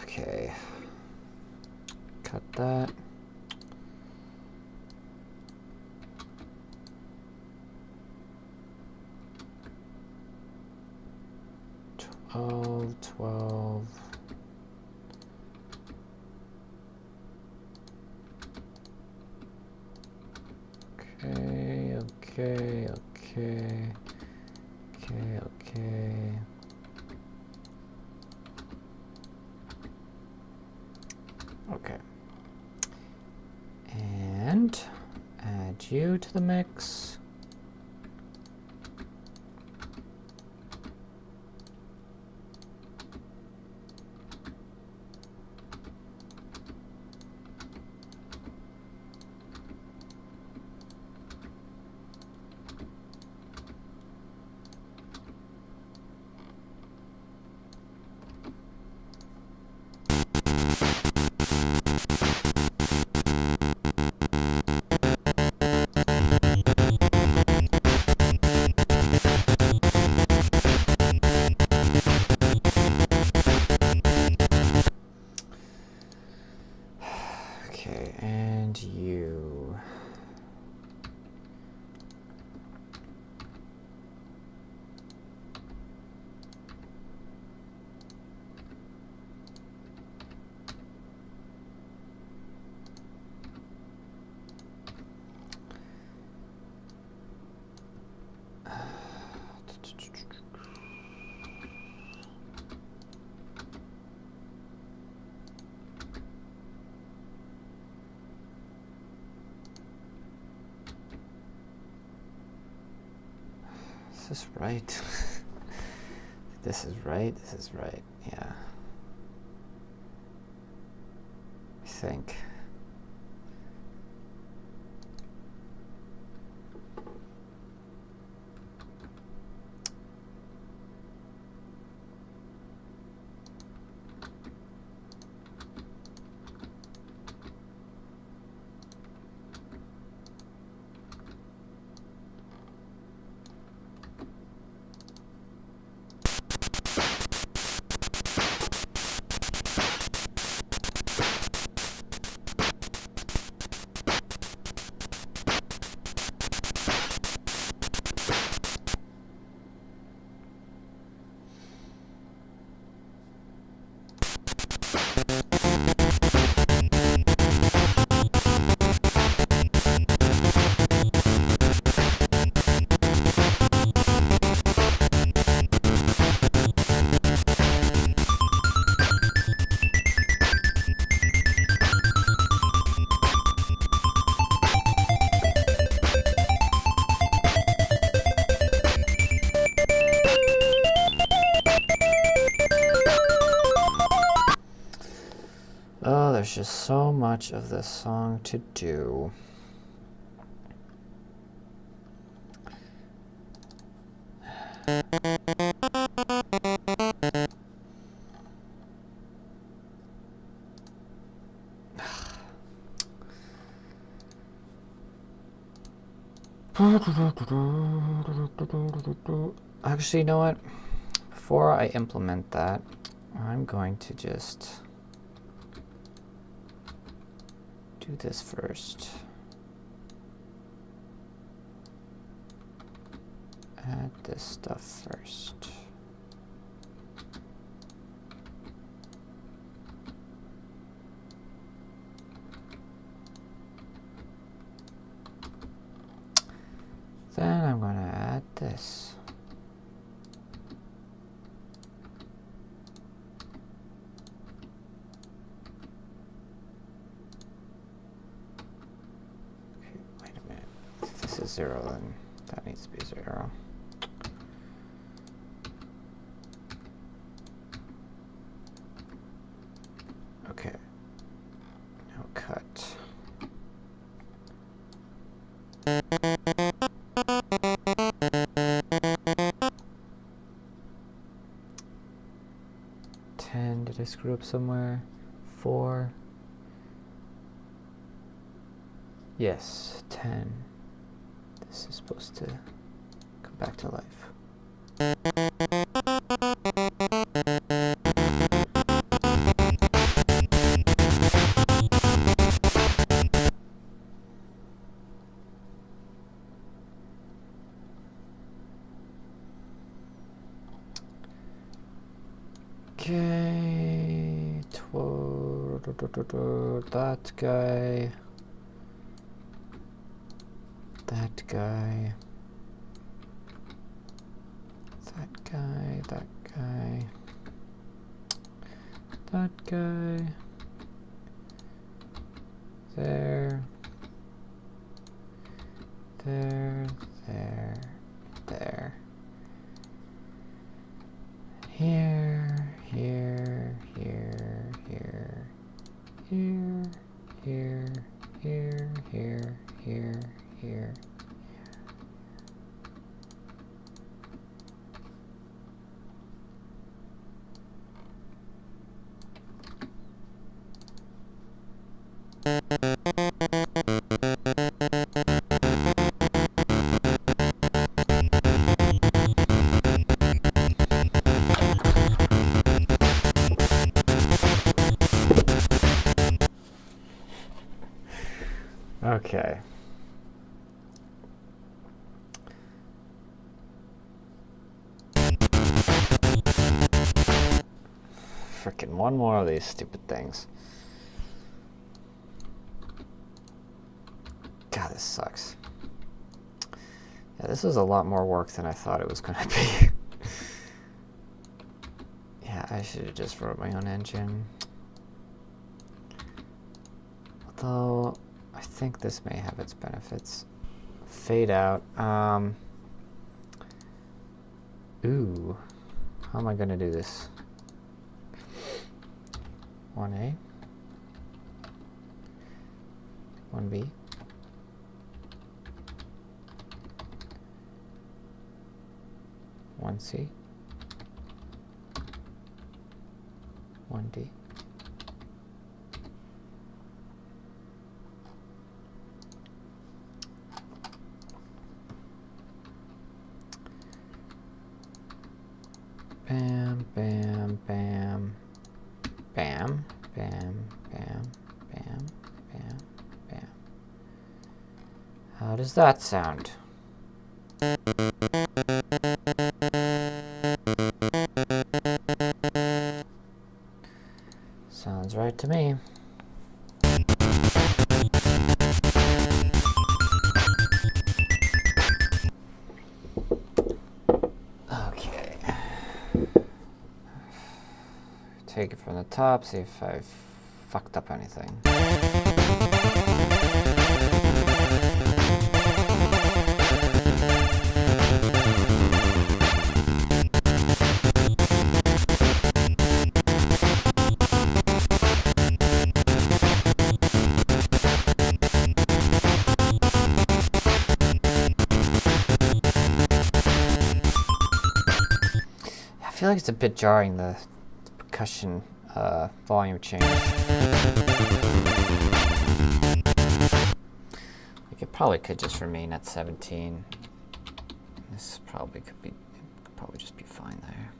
Okay. Cut that. Twelve. Okay. Okay. And add you to the mix. Okay, and you. Is this right? This is right? This is right, yeah. I think. there's just so much of this song to do. Actually, you know what? Before I implement that, I'm going to just do this first. Add this stuff first. Then I'm going to add this. Okay, wait a minute. If this is 0, then that needs to be 0. Okay. Now cut. Did I screw up somewhere? 4. Yes, 10. This is supposed to come back to life. Okay, that guy, that guy, that guy, that guy, that guy, there, there, there, there, here, here, here, here, here, here, here, here, here, here. Okay. Frickin' one more of these stupid things. God, this sucks. Yeah, this is a lot more work than I thought it was gonna be. Yeah, I should have just wrote my own engine. Although, I think this may have its benefits. Fade out. Ooh. How am I gonna do this? 1A. 1B. 1C. 1D. Bam, bam, bam, bam, bam, bam, bam, bam, bam. How does that sound? Sounds right to me. Okay. Take it from the top, see if I've fucked up anything. feel like it's a bit jarring, the percussion volume change. Like it probably could just remain at 17. This probably could probably just be fine there.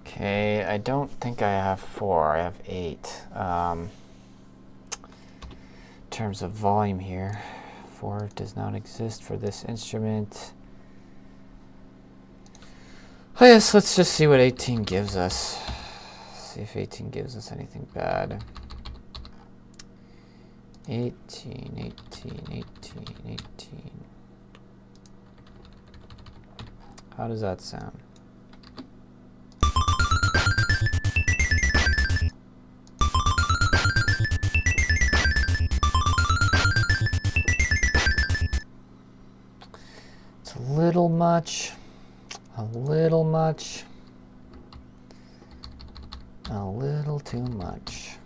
Okay, I don't think I have 4, I have 8. In terms of volume here, 4 does not exist for this instrument. Oh yes, let's just see what 18 gives us. See if 18 gives us anything bad. 18, 18, 18, 18. How does that sound? It's a little much, a little much, a little too much.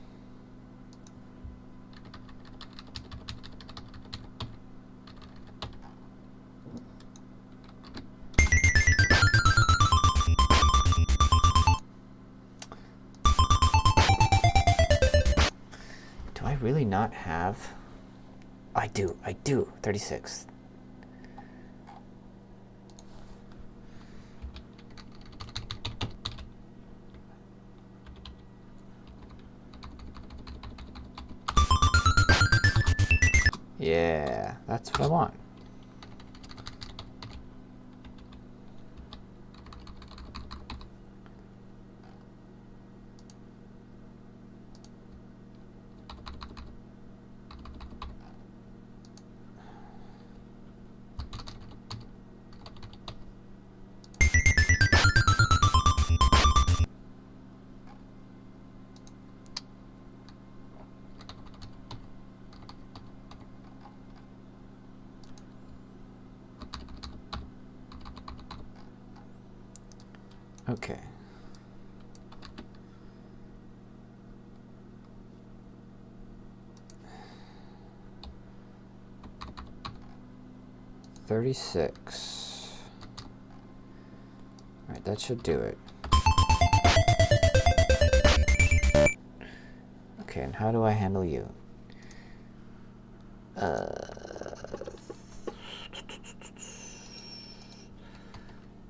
Do I really not have? I do, 36. Yeah, that's what I want. Okay. $36. All right, that should do it. Okay, and how do I handle you?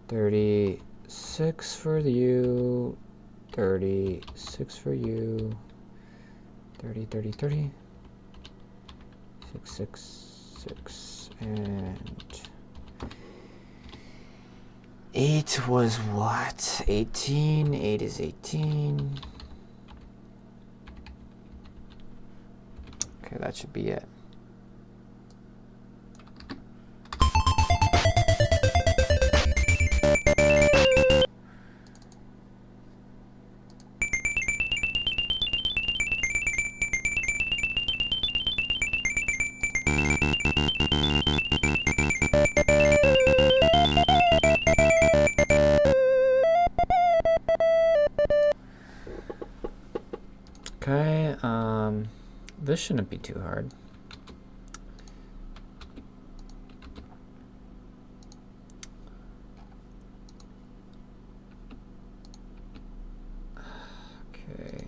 36 for you, 36 for you, 30, 30, 30, 6, 6, 6, and 8 was what? 18, 8 is 18. Okay, that should be it. Okay, this shouldn't be too hard. Okay.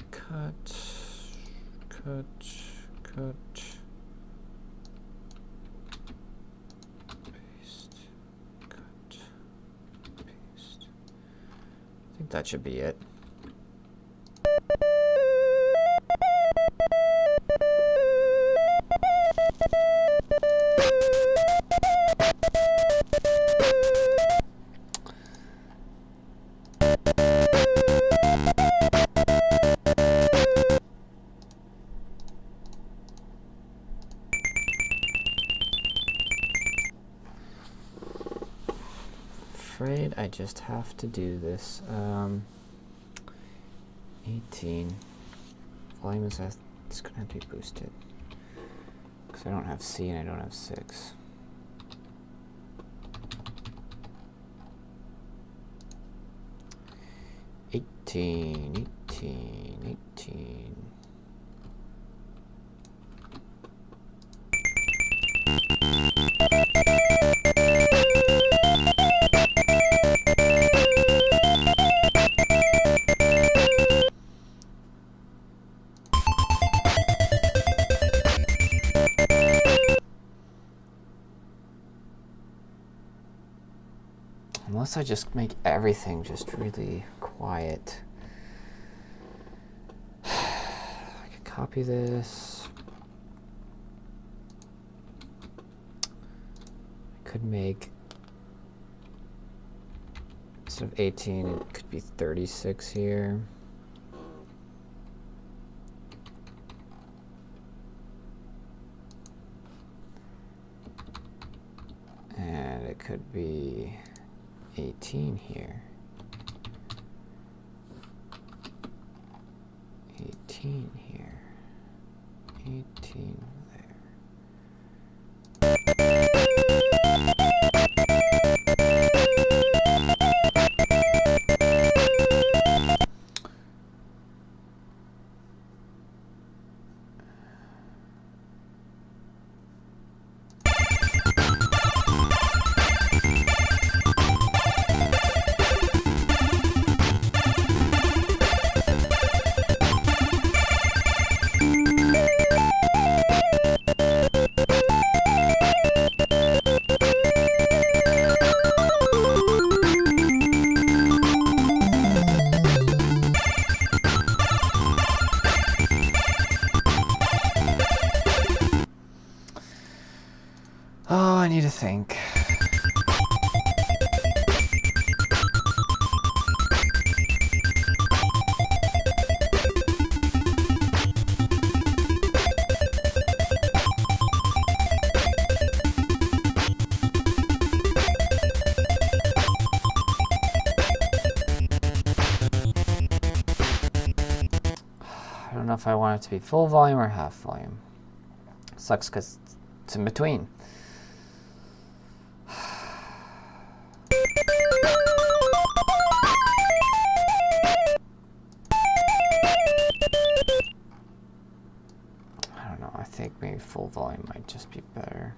Cut, cut, cut. Paste, cut, paste. I think that should be it. afraid I just have to do this. 18. Volume is it's gonna have to be boosted. Because I don't have C and I don't have 6. Eighteen. Unless I just make everything just really quiet. I could copy this. I could make, instead of 18, it could be 36 here. And it could be 18 here. 18 here. 18 there. Oh, I need to think. I don't know if I want it to be full volume or half volume. Sucks because it's in between. I don't know, I think maybe full volume might just be better.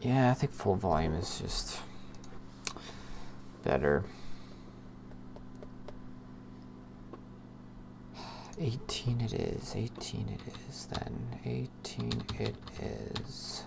Yeah, I think full volume is just better. 18 it is, 18 it is then, 18 it is.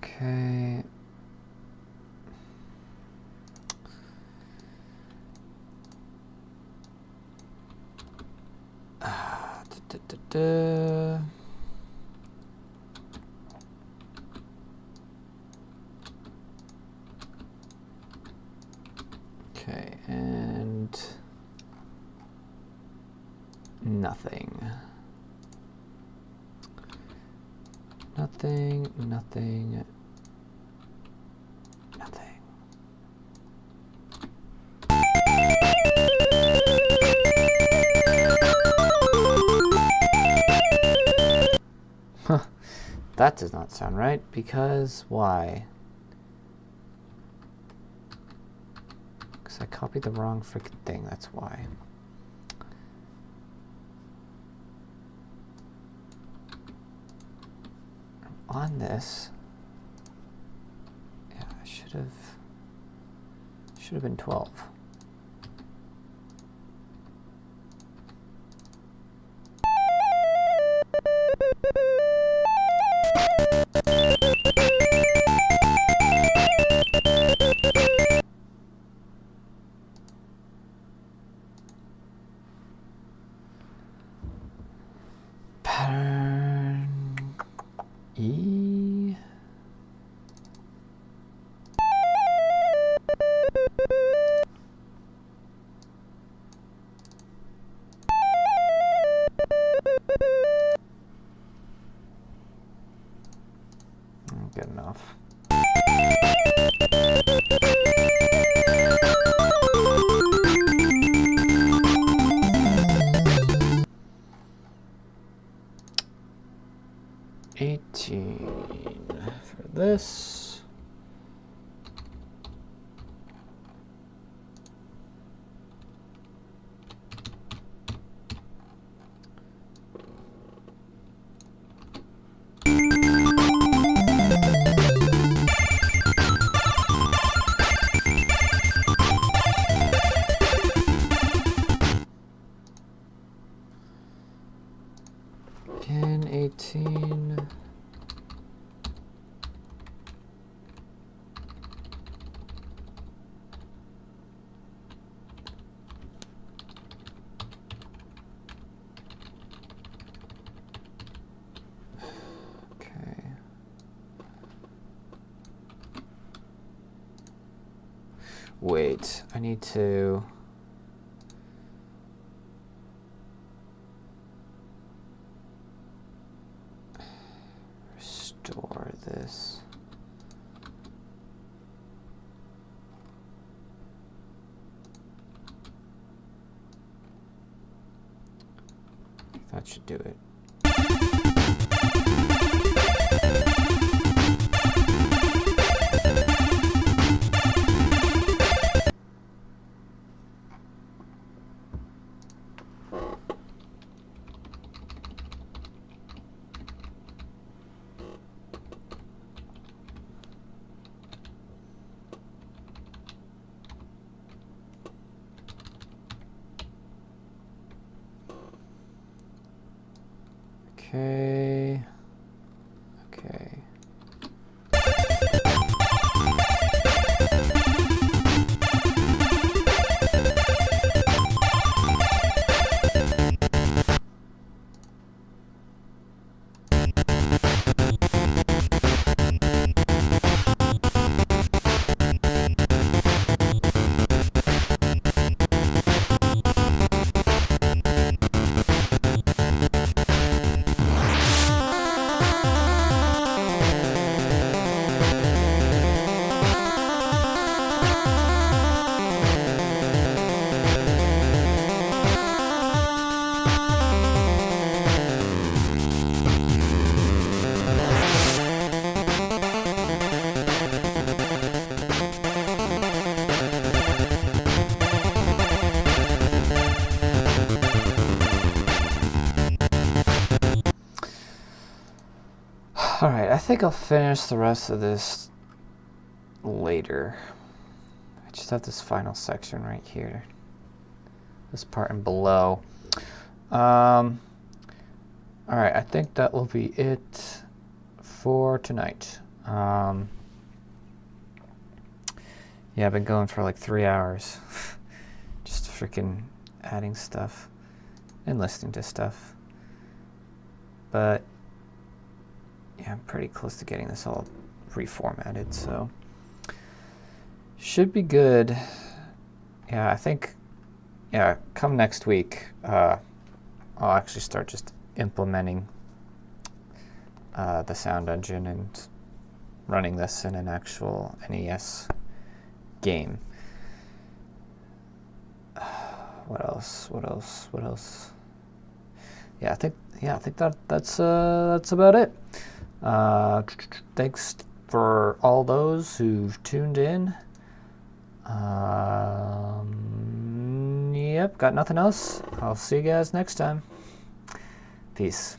Okay. Okay, and nothing. Nothing, nothing, nothing. Huh. That does not sound right, because why? Because I copied the wrong freaking thing, that's why. On this, yeah, I should have been 12. Pattern E. Good enough. For this. Again, 18. Wait, I need to... restore this. That should do it. Okay. Okay. Alright, I think I'll finish the rest of this later. I just have this final section right here. This part and below. Alright, I think that will be it for tonight. Yeah, I've been going for like 3 hours. Just freaking adding stuff and listening to stuff. But yeah, I'm pretty close to getting this all reformatted, so should be good. Yeah, I think, yeah, come next week, I'll actually start just implementing the sound engine and running this in an actual NES game. What else? What else? What else? Yeah, I think that's about it. Thanks for all those who've tuned in. Yep, got nothing else. I'll see you guys next time. Peace.